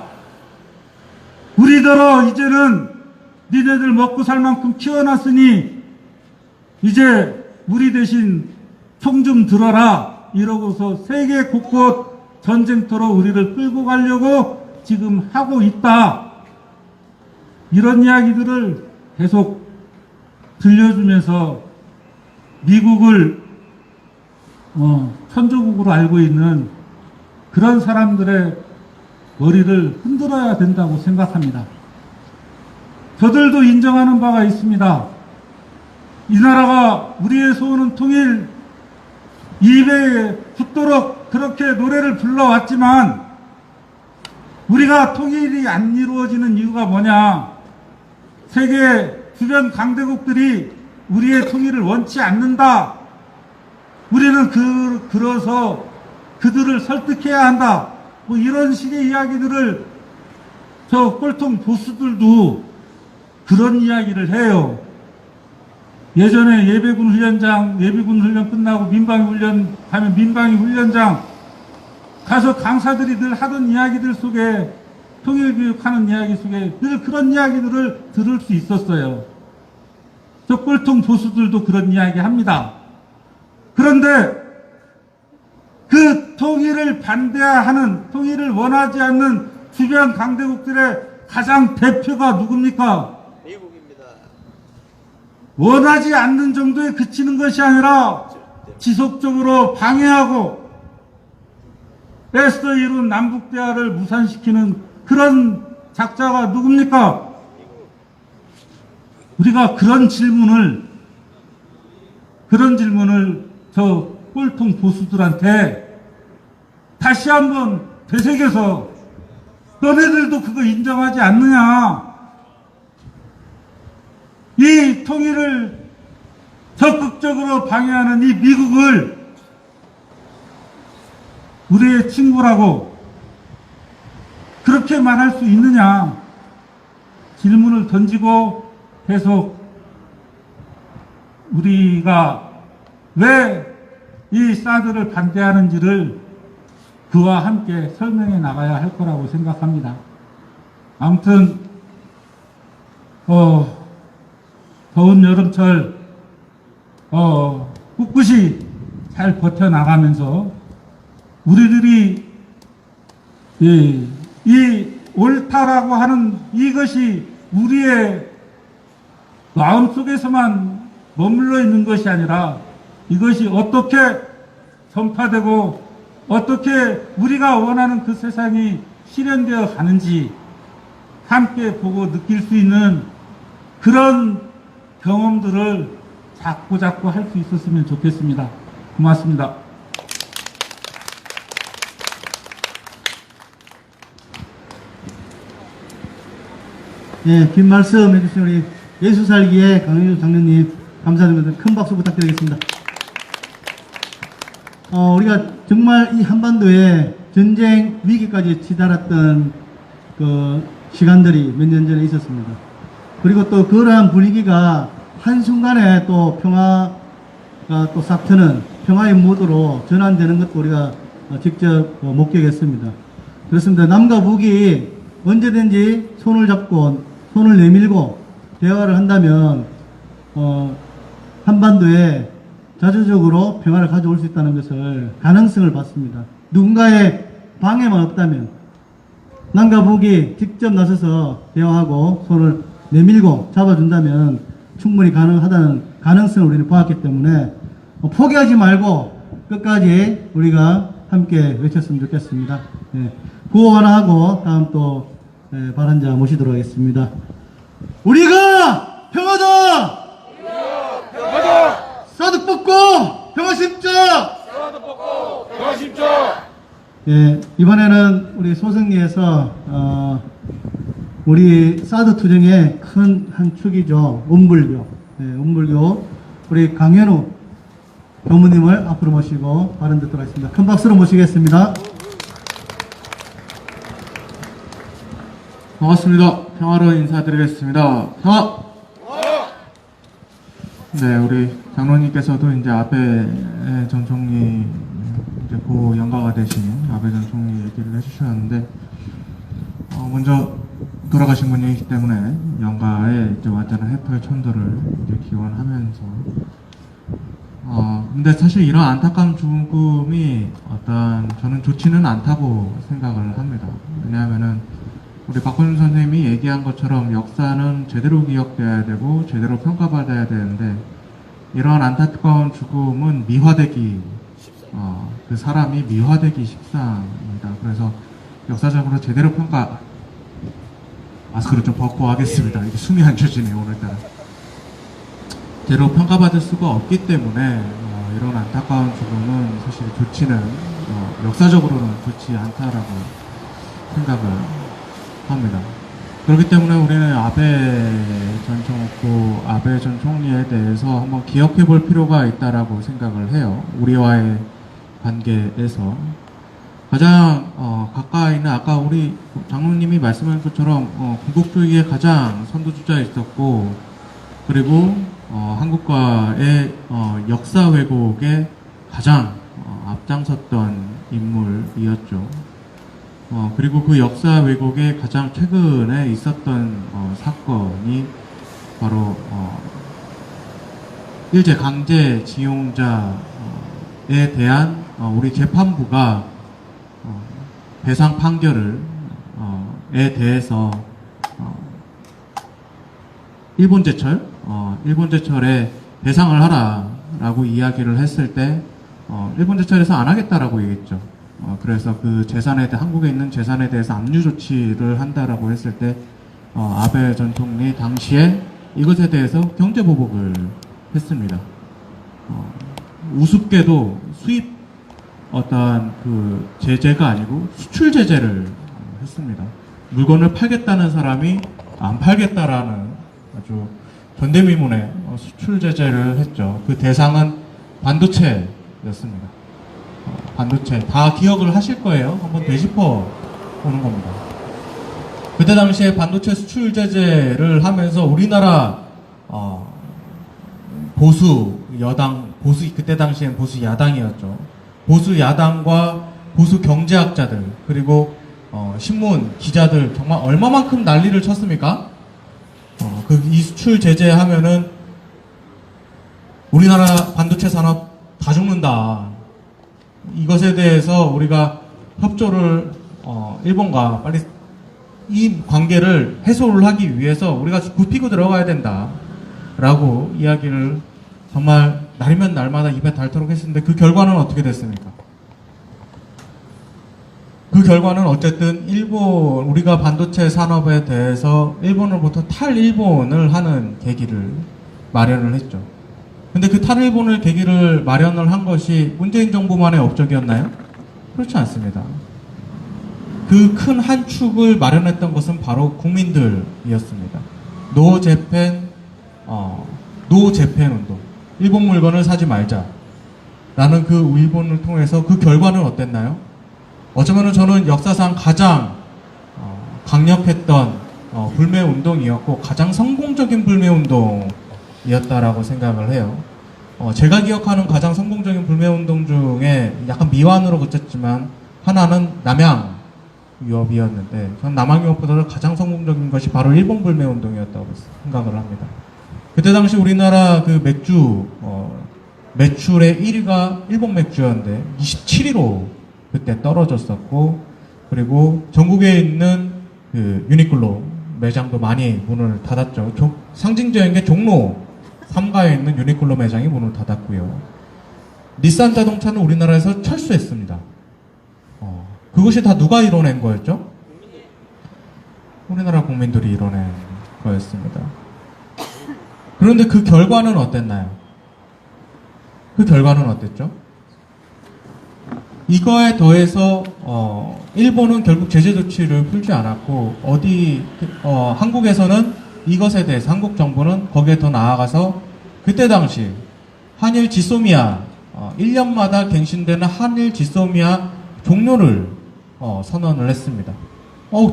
Speaker 6: 우리더러 이제는 니네들 먹고 살 만큼 키워놨으니 이제 우리 대신 총 좀 들어라 이러고서 세계 곳곳 전쟁터로 우리를 끌고 가려고 지금 하고 있다. 이런 이야기들을 계속 들려주면서 미국을 천조국으로 알고 있는 그런 사람들의 머리를 흔들어야 된다고 생각합니다. 저들도 인정하는 바가 있습니다. 이 나라가 우리의 소원은 통일, 입에 붙도록 그렇게 노래를 불러왔지만 우리가 통일이 안 이루어지는 이유가 뭐냐? 세계 주변 강대국들이 우리의 통일을 원치 않는다. 우리는 그래서 그들을 설득해야 한다. 뭐 이런 식의 이야기들을 저 꼴통 보수들도 그런 이야기를 해요. 예전에 예비군 훈련장, 예비군 훈련 끝나고 민방위 훈련 가면 민방위 훈련장 가서 강사들이 늘 하던 이야기들 속에 통일교육하는 이야기 속에 늘 그런 이야기들을 들을 수 있었어요. 저 꼴통 보수들도 그런 이야기 합니다. 그런데 그 통일을 반대하는, 통일을 원하지 않는 주변 강대국들의 가장 대표가 누굽니까?
Speaker 2: 미국입니다.
Speaker 6: 원하지 않는 정도에 그치는 것이 아니라 지속적으로 방해하고 애써 이룬 남북 대화를 무산시키는 그런 작자가 누굽니까? 우리가 그런 질문을 저 꼴통 보수들한테 다시 한번 되새겨서 너네들도 그거 인정하지 않느냐? 이 통일을 적극적으로 방해하는 이 미국을 우리의 친구라고 그렇게 말할 수 있느냐? 질문을 던지고 계속 우리가 왜 이 사드를 반대하는지를 그와 함께 설명해 나가야 할 거라고 생각합니다. 아무튼 더운 여름철 꿋꿋이 잘 버텨나가면서 우리들이 이 옳다라고 하는 이것이 우리의 마음속에서만 머물러 있는 것이 아니라 이것이 어떻게 전파되고 어떻게 우리가 원하는 그 세상이 실현되어 가는지 함께 보고 느낄 수 있는 그런 경험들을 자꾸 할 수 있었으면 좋겠습니다. 고맙습니다.
Speaker 1: 예, 긴 말씀 해주신 우리 예수살기의 강윤주 장로님 감사드립니다. 큰 박수 부탁드리겠습니다. 우리가 정말 이 한반도에 전쟁 위기까지 치달았던 그 시간들이 몇 년 전에 있었습니다. 그리고 또 그러한 분위기가 한순간에 또 평화가 또 싹 트는 평화의 모드로 전환되는 것도 우리가 직접 목격했습니다. 그렇습니다. 남과 북이 언제든지 손을 잡고 손을 내밀고 대화를 한다면 한반도에 자주적으로 평화를 가져올 수 있다는 것을 가능성을 봤습니다. 누군가의 방해만 없다면 남과 북이 직접 나서서 대화하고 손을 내밀고 잡아준다면 충분히 가능하다는 가능성을 우리는 보았기 때문에 포기하지 말고 끝까지 우리가 함께 외쳤으면 좋겠습니다. 네. 구호 하나 하고 다음 또 발언자 모시도록 하겠습니다. 우리가 평화다! 사드 뽑고 평화 심자! 예, 이번에는 우리 소승리에서 우리 사드 투쟁의 큰 한 축이죠. 운불교. 예, 운불교 우리 강현우 교무님을 앞으로 모시고 발언 듣도록 하겠습니다. 큰 박수로 모시겠습니다.
Speaker 7: 반갑습니다. 평화로 인사드리겠습니다. 평화! 네, 우리 장로님께서도 이제 아베 전 총리 이제 고 연가가 되신 아베 전 총리 얘기를 해주셨는데, 먼저 돌아가신 분이기 때문에 연가의 이제 완전한 해탈 천도를 이제 기원하면서, 근데 사실 이런 안타까운 죽음이 저는 좋지는 않다고 생각을 합니다. 왜냐하면은 우리 박건준 선생님이 얘기한 것처럼 역사는 제대로 기억돼야 되고 제대로 평가받아야 되는데 이러한 안타까운 죽음은 미화되기 그 사람이 미화되기 십상입니다. 그래서 역사적으로 제대로 평가, 마스크를 좀 벗고 하겠습니다. 이게 숨이 안 쉬어지네요, 오늘따라. 제대로 평가받을 수가 없기 때문에 이런 안타까운 죽음은 사실 좋지는, 역사적으로는 좋지 않다라고 생각을 합니다. 그렇기 때문에 우리는 아베 전 총리에 대해서 한번 기억해 볼 필요가 있다라고 생각을 해요. 우리와의 관계에서. 가장 가까이는 아까 우리 장로님이 말씀하신 것처럼 군국주의의 가장 선두주자였었고, 그리고 한국과의 역사 왜곡에 가장 앞장섰던 인물이었죠. 그리고 그 역사 왜곡에 가장 최근에 있었던 사건이 바로 일제 강제징용자에 대한 우리 재판부가 배상 판결을 에 대해서 일본 제철에 배상을 하라라고 이야기를 했을 때 일본 제철에서 안 하겠다라고 얘기했죠. 그래서 그 재산에 대해, 한국에 있는 재산에 대해서 압류 조치를 한다라고 했을 때 아베 전 총리 당시에 이것에 대해서 경제 보복을 했습니다. 우습게도 수입 어떠한 그 제재가 아니고 수출 제재를 했습니다. 물건을 팔겠다는 사람이 안 팔겠다라는 아주 전대미문의 수출 제재를 했죠. 그 대상은 반도체였습니다. 반도체 다 기억을 하실 거예요. 한번 되짚어 보는 겁니다. 그때 당시에 반도체 수출 제재를 하면서 우리나라 보수 여당, 그때 당시엔 보수 야당이었죠. 보수 야당과 보수 경제학자들, 그리고 신문 기자들 정말 얼마만큼 난리를 쳤습니까? 이 수출 제재하면은 우리나라 반도체 산업 다 죽는다. 이것에 대해서 우리가 협조를 일본과 빨리 이 관계를 해소를 하기 위해서 우리가 굽히고 들어가야 된다 라고 이야기를 정말 날이면 날마다 입에 닳도록 했었는데, 그 결과는 어떻게 됐습니까? 그 결과는 어쨌든 우리가 반도체 산업에 대해서 일본으로부터 탈일본을 하는 계기를 마련을 했죠. 근데 그 탈일본을 계기를 마련을 한 것이 문재인 정부만의 업적이었나요? 그렇지 않습니다. 그 큰 한 축을 마련했던 것은 바로 국민들이었습니다. 노 재팬 운동. 일본 물건을 사지 말자 라는 그 일본을 통해서 그 결과는 어땠나요? 어쩌면 저는 역사상 가장 강력했던 불매운동이었고 가장 성공적인 불매운동이었다라고 생각을 해요. 제가 기억하는 가장 성공적인 불매운동 중에 약간 미완으로 그쳤지만 하나는 남양 유업이었는데, 저는 남양 유업보다 가장 성공적인 것이 바로 일본 불매운동이었다고 생각을 합니다. 그때 당시 우리나라 그 맥주 매출의 1위가 일본 맥주였는데 27위로 그때 떨어졌었고, 그리고 전국에 있는 그 유니클로 매장도 많이 문을 닫았죠. 상징적인 게 종로 3가에 있는 유니클로 매장이 문을 닫았고요. 닛산 자동차는 우리나라에서 철수했습니다. 그것이 다 누가 이뤄낸 거였죠? 우리나라 국민들이 이뤄낸 거였습니다. 그런데 그 결과는 어땠나요? 그 결과는 어땠죠? 이거에 더해서 일본은 결국 제재 조치를 풀지 않았고, 한국에서는 이것에 대해서 한국 정부는 거기에 더 나아가서 그때 당시 한일 지소미아 1년마다 갱신되는 한일 지소미아 종료를 선언을 했습니다.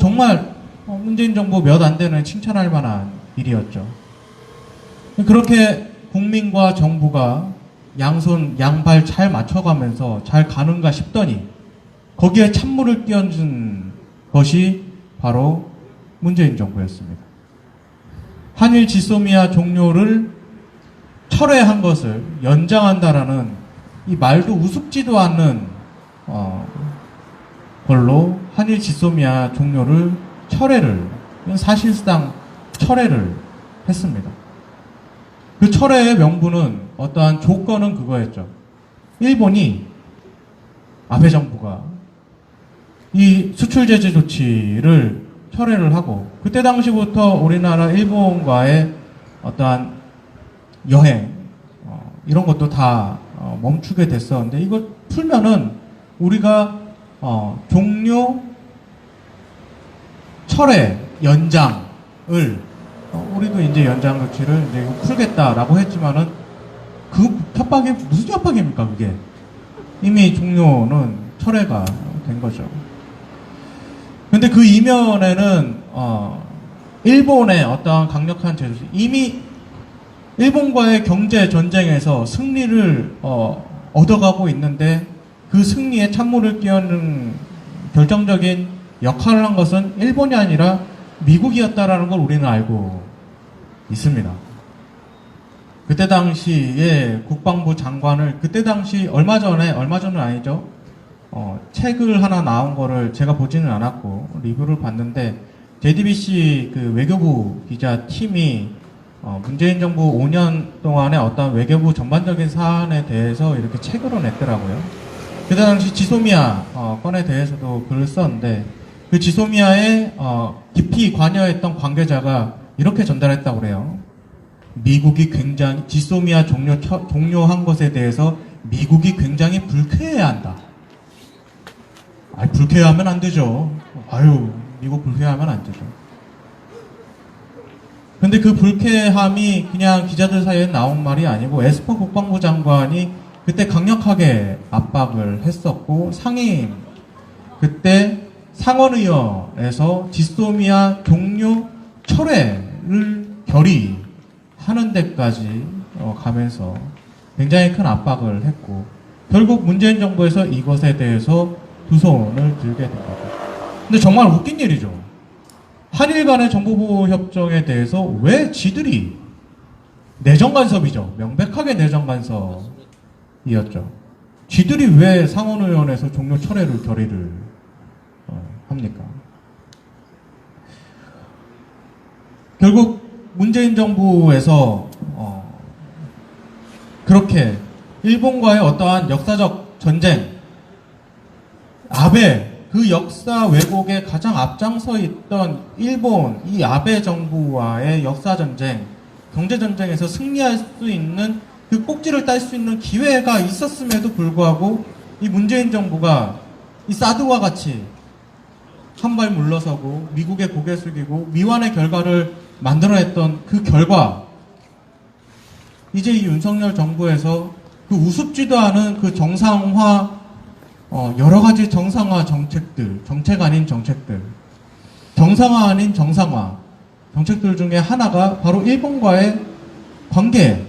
Speaker 7: 정말 문재인 정부 몇 안 되는 칭찬할 만한 일이었죠. 그렇게 국민과 정부가 양손 양발 잘 맞춰가면서 잘 가는가 싶더니 거기에 찬물을 끼얹은 것이 바로 문재인 정부였습니다. 한일 지소미아 종료를 철회한 것을 연장한다라는 이 말도 우습지도 않는 걸로 한일 지소미아 종료를 사실상 철회를 했습니다. 그 철회의 명분은, 어떠한 조건은 그거였죠. 일본이, 아베 정부가 이 수출 제재 조치를 철회를 하고 그때 당시부터 우리나라 일본과의 어떠한 여행 이런 것도 다 멈추게 됐었는데 이거 풀면은 우리가 종료 철회 연장을 우리도 이제 연장 조치를 이제 풀겠다라고 했지만은 그 협박이 무슨 협박입니까 그게 이미 종료는 철회가 된 거죠. 근데 그 이면에는 일본의 어떠한 강력한 제조 이미 일본과의 경제 전쟁에서 승리를 얻어가고 있는데 그 승리에 찬물을 끼얹는 결정적인 역할을 한 것은 일본이 아니라 미국이었다라는 걸 우리는 알고 있습니다. 그때 당시에 국방부 장관을 그때 당시 얼마 전은 아니죠. 책을 하나 나온 거를 제가 보지는 않았고 리뷰를 봤는데 JTBC 그 외교부 기자 팀이 문재인 정부 5년 동안의 어떤 외교부 전반적인 사안에 대해서 이렇게 책으로 냈더라고요. 그때 당시 지소미아 건에 대해서도 글을 썼는데 그 지소미아에 깊이 관여했던 관계자가 이렇게 전달했다고 그래요. 미국이 굉장히 지소미아 종료한 것에 대해서 미국이 굉장히 불쾌해야 한다. 불쾌해하면 안 되죠. 미국 불쾌해하면 안 되죠. 근데 그 불쾌함이 그냥 기자들 사이에 나온 말이 아니고 에스퍼 국방부 장관이 그때 강력하게 압박을 했었고 상임 그때 상원의원에서 지소미아 종료 철회를 결의하는 데까지 가면서 굉장히 큰 압박을 했고 결국 문재인 정부에서 이것에 대해서 두 손을 들게 된 거죠. 근데 정말 웃긴 일이죠. 한일 간의 정보보호 협정에 대해서 왜 지들이 내정 간섭이죠. 명백하게 내정 간섭이었죠. 지들이 왜 상원의원에서 종료 철회를 결의를 합니까? 결국 문재인 정부에서 그렇게 일본과의 어떠한 역사적 전쟁 아베 그 역사 왜곡에 가장 앞장서 있던 일본 이 아베 정부와의 역사 전쟁, 경제 전쟁에서 승리할 수 있는 그 꼭지를 딸 수 있는 기회가 있었음에도 불구하고 이 문재인 정부가 이 사드와 같이 한 발 물러서고 미국의 고개 숙이고 미완의 결과를 만들어냈던 그 결과 이제 이 윤석열 정부에서 그 우습지도 않은 그 정상화 여러 가지 정상화 정책들, 정책 아닌 정책들, 정상화 아닌 정상화 정책들 중에 하나가 바로 일본과의 관계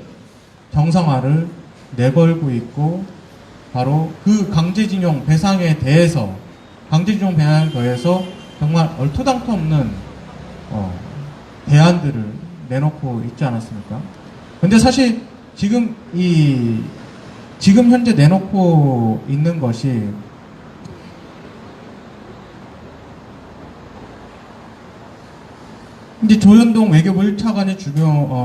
Speaker 7: 정상화를 내걸고 있고 바로 그 강제징용 배상에 대해서 정말 얼토당토 없는 대안들을 내놓고 있지 않았습니까? 근데 사실 지금 현재 내놓고 있는 것이 이제 조현동 외교부 1차관이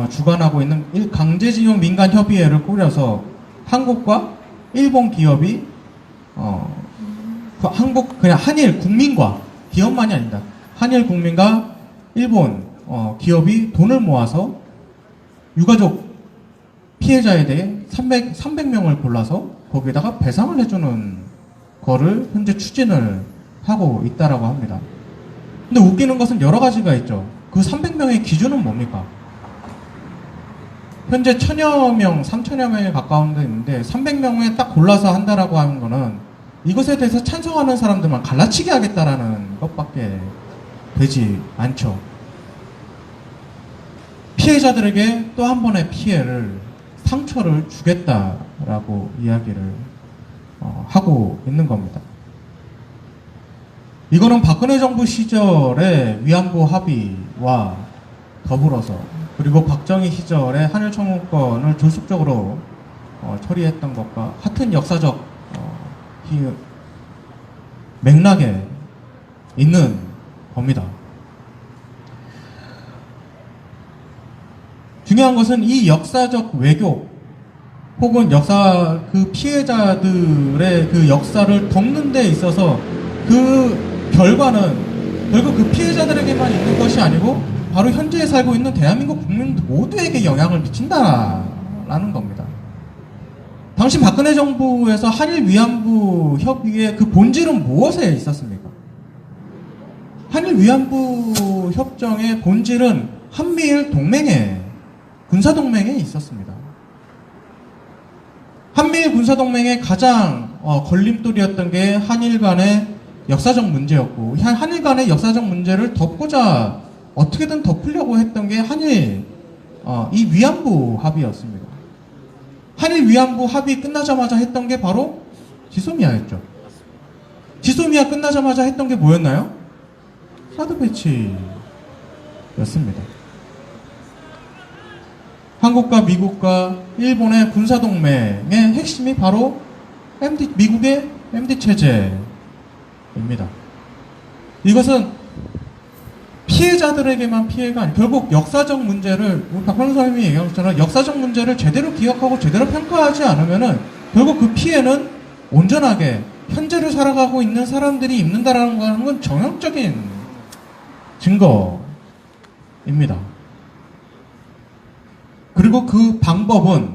Speaker 7: 주관하고 있는 강제징용 민간협의회를 꾸려서 한국과 일본 기업이 그냥 한일 국민과 기업만이 아닙니다. 한일 국민과 일본 기업이 돈을 모아서 유가족 피해자에 대해 300명을 골라서 거기에다가 배상을 해주는 거를 현재 추진을 하고 있다라고 합니다. 근데 웃기는 것은 여러 가지가 있죠. 그 300명의 기준은 뭡니까? 현재 1000여 명, 3000여 명에 가까운 데 있는데 300명에 딱 골라서 한다라고 하는 거는 이것에 대해서 찬성하는 사람들만 갈라치기 하겠다라는 것밖에 되지 않죠. 피해자들에게 또 한 번의 상처를 주겠다라고 이야기를 하고 있는 겁니다. 이거는 박근혜 정부 시절의 위안부 합의와 더불어서 그리고 박정희 시절의 한일 청구권을 졸속적으로 처리했던 것과 같은 역사적 맥락에 있는 겁니다. 중요한 것은 이 역사적 왜곡 혹은 그 피해자들의 그 역사를 덮는 데 있어서 그 결과는 결국 그 피해자들에게만 있는 것이 아니고 바로 현재에 살고 있는 대한민국 국민 모두에게 영향을 미친다라는 겁니다. 당시 박근혜 정부에서 한일 위안부 협의의 그 본질은 무엇에 있었습니까? 한일 위안부 협정의 본질은 한미일 동맹에, 군사동맹에 있었습니다. 한미일 군사동맹의 가장 걸림돌이었던 게 한일 간의 역사적 문제였고, 한일 간의 역사적 문제를 덮고자 어떻게든 덮으려고 했던 게 이 위안부 합의였습니다. 한일 위안부 합의 끝나자마자 했던 게 바로 지소미아였죠. 지소미아 끝나자마자 했던 게 뭐였나요? 사드 배치였습니다. 한국과 미국과 일본의 군사동맹의 핵심이 바로 미국의 MD 체제입니다. 이것은 피해자들에게만 피해가 아니고 결국 역사적 문제를 우리 박광 선생님이 얘기한 것처럼 역사적 문제를 제대로 기억하고 제대로 평가하지 않으면은 결국 그 피해는 온전하게 현재를 살아가고 있는 사람들이 입는다라는 건 정형적인 증거입니다. 그리고 그 방법은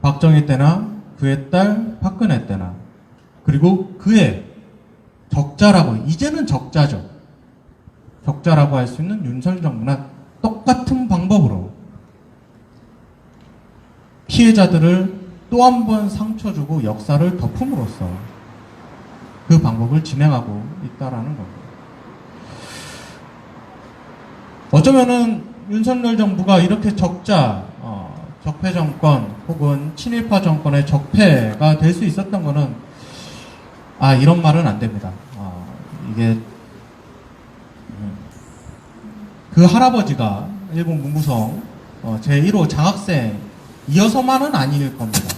Speaker 7: 박정희 때나 그의 딸 박근혜 때나 그리고 그의 적자라고, 이제는 적자죠. 적자라고 할 수 있는 윤석열 정부나 똑같은 방법으로 피해자들을 또 한 번 상처 주고 역사를 덮음으로써 그 방법을 진행하고 있다라는 겁니다. 어쩌면은 윤석열 정부가 이렇게 적폐 정권 혹은 친일파 정권의 적폐가 될 수 있었던 거는 이런 말은 안 됩니다. 이게 그 할아버지가 일본 문구성 제1호 장학생이어서만은 아닐 겁니다.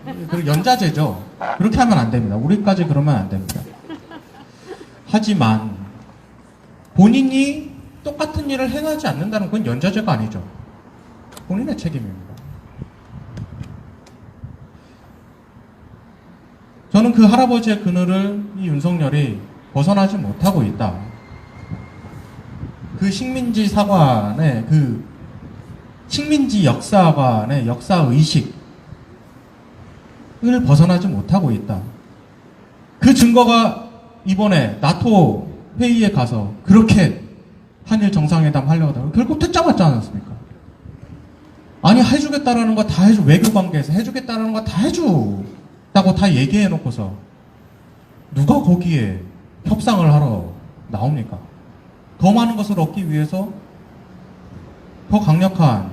Speaker 7: 그리고 연자제죠. 그렇게 하면 안 됩니다. 우리까지 그러면 안 됩니다. 하지만 본인이 똑같은 일을 행하지 않는다는 건 연자제가 아니죠. 본인의 책임입니다. 저는 그 할아버지의 그늘을 이 윤석열이 벗어나지 못하고 있다. 그 식민지 사관의 그 식민지 역사관의 역사의식을 벗어나지 못하고 있다. 그 증거가 이번에 나토 회의에 가서 그렇게 한일 정상회담 하려고 하다가 결국 퇴짜 맞지 않았습니까? 아니 해주겠다라는 거 다 해주, 외교관계에서 해주겠다라는 거 다 해주다고 다 얘기해놓고서 누가 거기에 협상을 하러 나옵니까? 더 많은 것을 얻기 위해서 더 강력한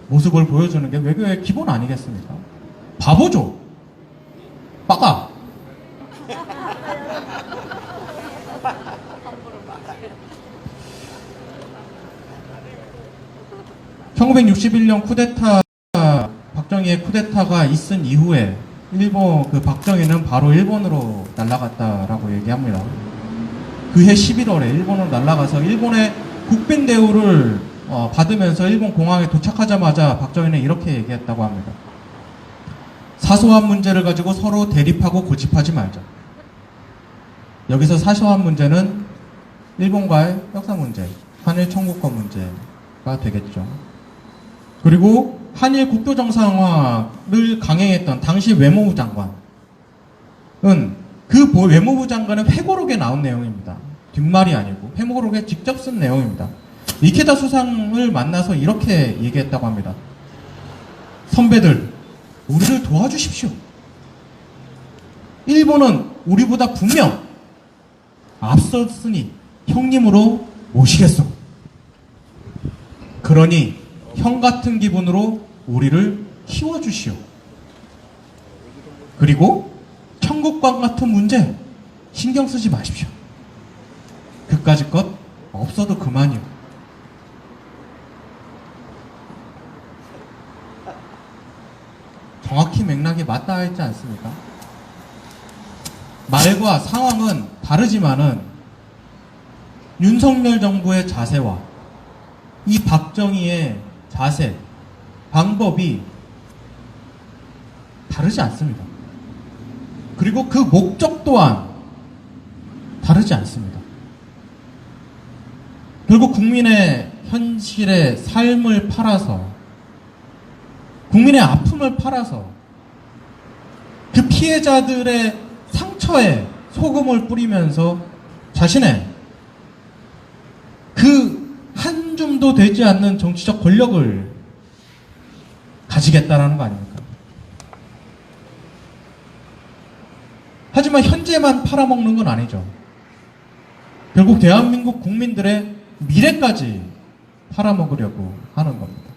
Speaker 7: 모습을 보여주는 게 외교의 기본 아니겠습니까? 바보죠. 빠까. (1961년) 쿠데타, 박정희의 쿠데타가 있은 이후에 일본 그 박정희는 바로 일본으로 날아갔다라고 얘기합니다. 그해 11월에 일본으로 날아가서 일본의 국빈 대우를 받으면서 일본 공항에 도착하자마자 박정희는 이렇게 얘기했다고 합니다. 사소한 문제를 가지고 서로 대립하고 고집하지 말자. 여기서 사소한 문제는 일본과의 역사 문제, 한일 청구권 문제가 되겠죠. 그리고 한일 국교 정상화를 강행했던 당시 외무부 장관은 그 외무부 장관의 회고록에 나온 내용입니다. 뒷말이 아니고 회고록에 직접 쓴 내용입니다. 이케다 수상을 만나서 이렇게 얘기했다고 합니다. 선배들, 우리를 도와주십시오. 일본은 우리보다 분명 앞섰으니 형님으로 모시겠소. 그러니 형 같은 기분으로 우리를 키워주시오. 그리고 청국관 같은 문제 신경 쓰지 마십시오. 그까짓 것 없어도 그만이요. 정확히 맥락이 맞닿아 있지 않습니까? 말과 상황은 다르지만은 윤석열 정부의 자세와 이 박정희의 자세, 방법이 다르지 않습니다. 그리고 그 목적 또한
Speaker 8: 다르지 않습니다. 결국 국민의 현실의 삶을 팔아서, 국민의 아픔을 팔아서 그 피해자들의 상처에 소금을 뿌리면서 자신의 그 한 줌도 되지 않는 정치적 권력을 가지겠다라는 거 아닙니까? 하지만 현재만 팔아먹는 건 아니죠. 결국 대한민국 국민들의 미래까지 팔아먹으려고 하는 겁니다.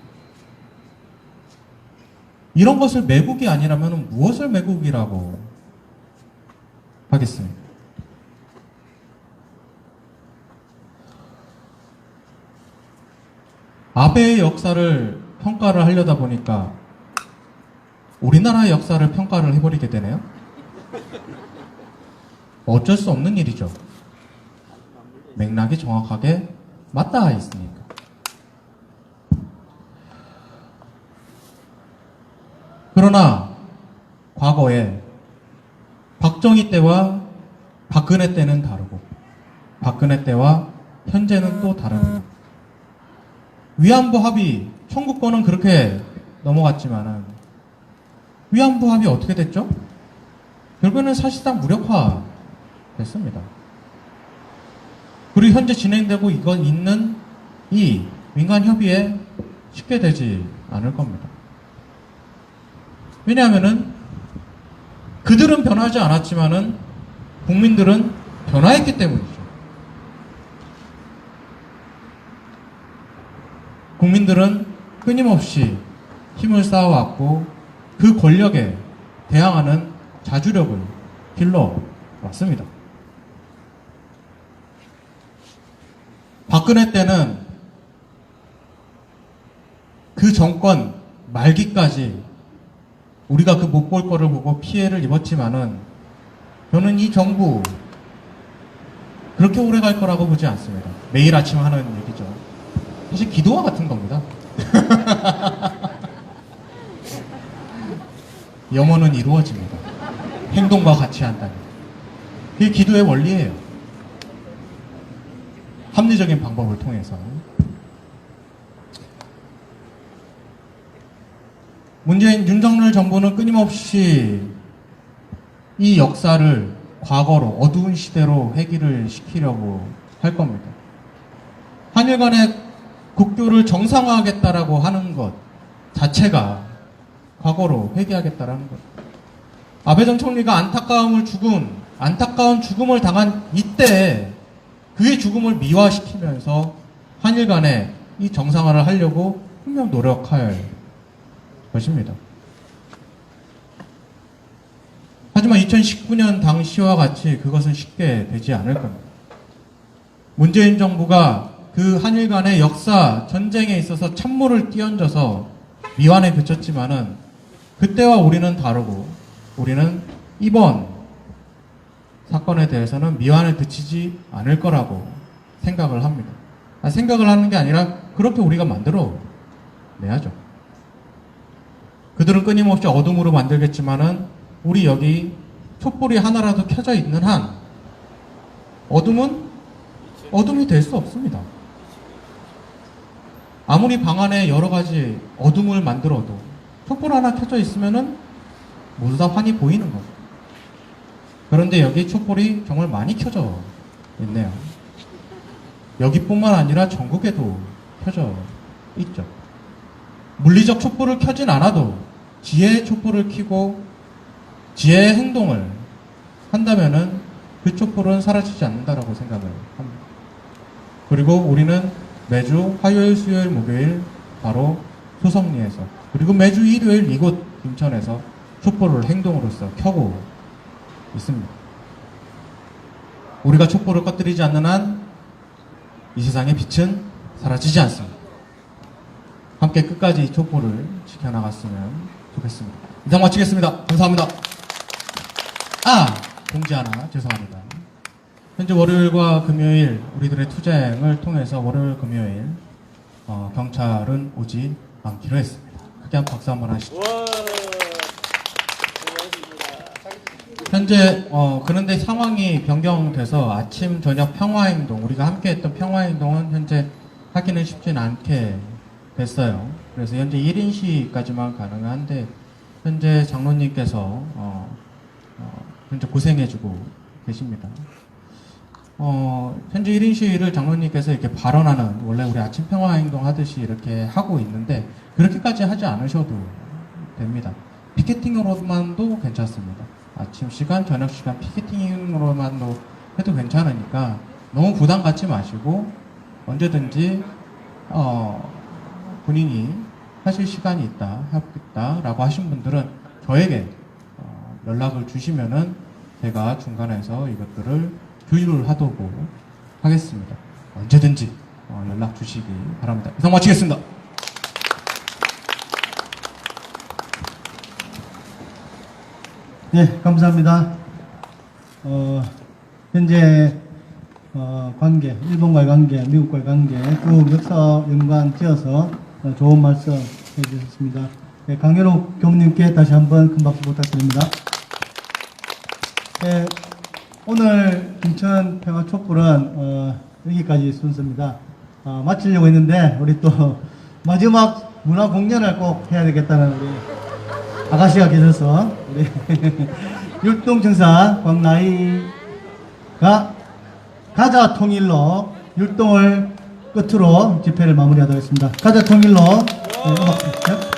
Speaker 8: 이런 것을 매국이 아니라면 무엇을 매국이라고 하겠습니까? 아베의 역사를 평가를 하려다 보니까 우리나라의 역사를 평가를 해버리게 되네요. 어쩔 수 없는 일이죠. 맥락이 정확하게 맞닿아 있으니까. 그러나 과거에 박정희 때와 박근혜 때는 다르고 박근혜 때와 현재는 또 다릅니다. 위안부 합의, 청구권은 그렇게 넘어갔지만은 위안부 합의 어떻게 됐죠? 결국에는 사실상 무력화 됐습니다. 그리고 현재 진행되고 있는 이 민간 협의에 쉽게 되지 않을 겁니다. 왜냐하면은 그들은 변하지 않았지만은 국민들은 변화했기 때문이죠. 국민들은 끊임없이 힘을 쌓아왔고 그 권력에 대항하는 자주력을 길러왔습니다. 박근혜 때는 그 정권 말기까지 우리가 그 못 볼 거를 보고 피해를 입었지만은 저는 이 정부 그렇게 오래 갈 거라고 보지 않습니다. 매일 아침 하는 얘기죠. 사실 기도와 같은 겁니다. 영혼은 이루어집니다. 행동과 같이 한다면. 그게 기도의 원리예요. 합리적인 방법을 통해서. 문재인, 윤석열 정부는 끊임없이 이 역사를 과거로, 어두운 시대로 회귀를 시키려고 할 겁니다. 한일 간의 국교를 정상화하겠다라고 하는 것 자체가 과거로 회귀하겠다라는 것. 아베 전 총리가 안타까운 죽음을 당한 이때 그의 죽음을 미화시키면서 한일 간에 이 정상화를 하려고 분명 노력할 것입니다. 하지만 2019년 당시와 같이 그것은 쉽게 되지 않을 겁니다. 문재인 정부가 그 한일 간의 역사 전쟁에 있어서 찬물을 끼얹어서 미완에 그쳤지만은 그때와 우리는 다르고 우리는 이번 사건에 대해서는 미완에 그치지 않을 거라고 생각을 합니다. 생각을 하는 게 아니라 그렇게 우리가 만들어 내야죠. 그들은 끊임없이 어둠으로 만들겠지만은 우리 여기 촛불이 하나라도 켜져 있는 한 어둠이 될 수 없습니다. 아무리 방 안에 여러 가지 어둠을 만들어도 촛불 하나 켜져 있으면은 모두 다 환히 보이는 거죠. 그런데 여기 촛불이 정말 많이 켜져 있네요. 여기뿐만 아니라 전국에도 켜져 있죠. 물리적 촛불을 켜진 않아도 지혜의 촛불을 켜고 지혜의 행동을 한다면은 그 촛불은 사라지지 않는다라고 생각을 합니다. 그리고 우리는 매주 화요일, 수요일, 목요일 바로 소성리에서 그리고 매주 일요일 이곳 김천에서 촛불을 행동으로서 켜고 있습니다. 우리가 촛불을 꺼뜨리지 않는 한 이 세상의 빛은 사라지지 않습니다. 함께 끝까지 이 촛불을 지켜나갔으면 좋겠습니다. 이상 마치겠습니다. 감사합니다. 공지 하나 죄송합니다. 현재 월요일과 금요일 우리들의 투쟁을 통해서 월요일, 금요일 경찰은 오지 않기로 했습니다. 크게 한 박수 한번 하시죠.
Speaker 2: 와, 고맙습니다.
Speaker 8: 현재 그런데 상황이 변경돼서 아침 저녁 평화행동 우리가 함께했던 평화행동은 현재 하기는 쉽진 않게 됐어요. 그래서 현재 1인 시위까지만 가능한데 현재 장로님께서 현재 고생해주고 계십니다. 현재 1인 시위를 장로님께서 이렇게 발언하는 원래 우리 아침 평화행동 하듯이 이렇게 하고 있는데 그렇게까지 하지 않으셔도 됩니다. 피켓팅으로만도 괜찮습니다. 아침 시간, 저녁 시간 피켓팅으로만도 해도 괜찮으니까 너무 부담 갖지 마시고 언제든지 본인이 하실 시간이 있다, 하겠다라고 하신 분들은 저에게 연락을 주시면은 제가 중간에서 이것들을 조율하도록 하겠습니다. 언제든지 연락 주시기 바랍니다. 이상 마치겠습니다.
Speaker 1: 네, 감사합니다. 현재 관계, 일본과의 관계, 미국과의 관계, 쭉 역사 연관 지어서 좋은 말씀 해주셨습니다. 네, 강현욱 교무님께 다시 한번 큰 박수 부탁드립니다. 네, 오늘 김천 평화 촛불은 여기까지 순서입니다. 마치려고 했는데 우리 또 마지막 문화 공연을 꼭 해야 되겠다는 우리 아가씨가 계셔서 우리 율동청사 광나이가 가자 통일로 율동을 끝으로 집회를 마무리하도록 하겠습니다. 가자 통일로 네, 음악 주시죠.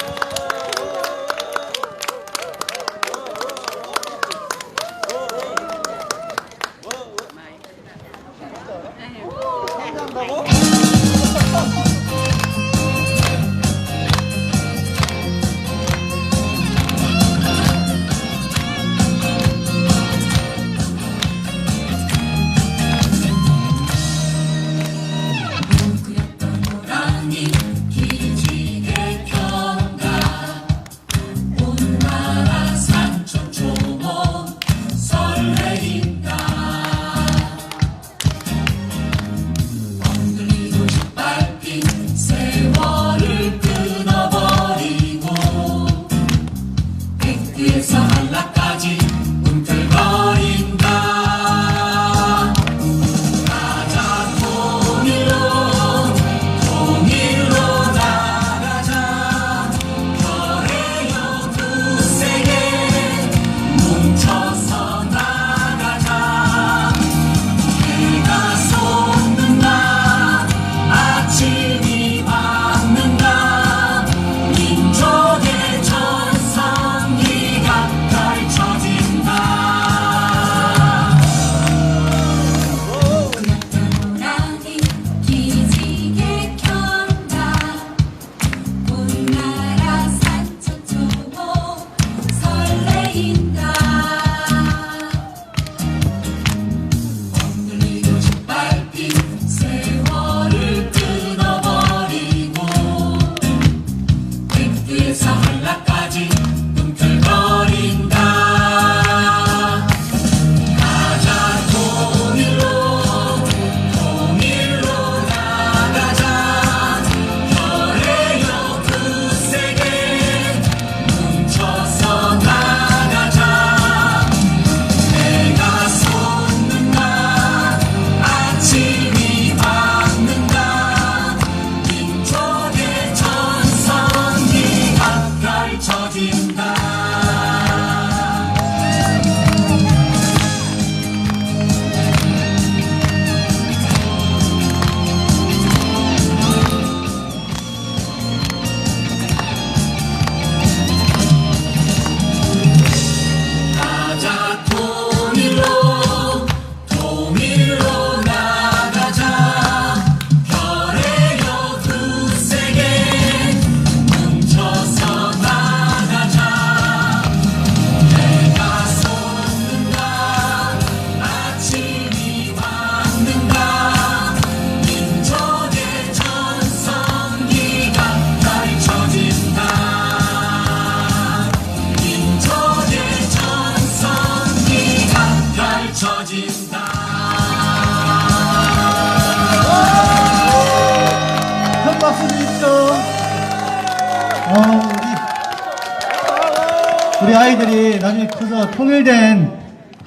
Speaker 1: 우리 아이들이 나중에 커서 통일된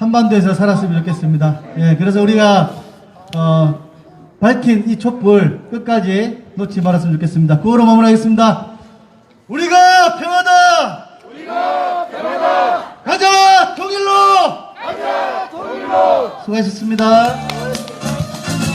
Speaker 1: 한반도에서 살았으면 좋겠습니다. 예, 그래서 우리가 밝힌 이 촛불 끝까지 놓지 말았으면 좋겠습니다. 구호로 마무리하겠습니다. 우리가 평화다. 가자 통일로. 수고하셨습니다.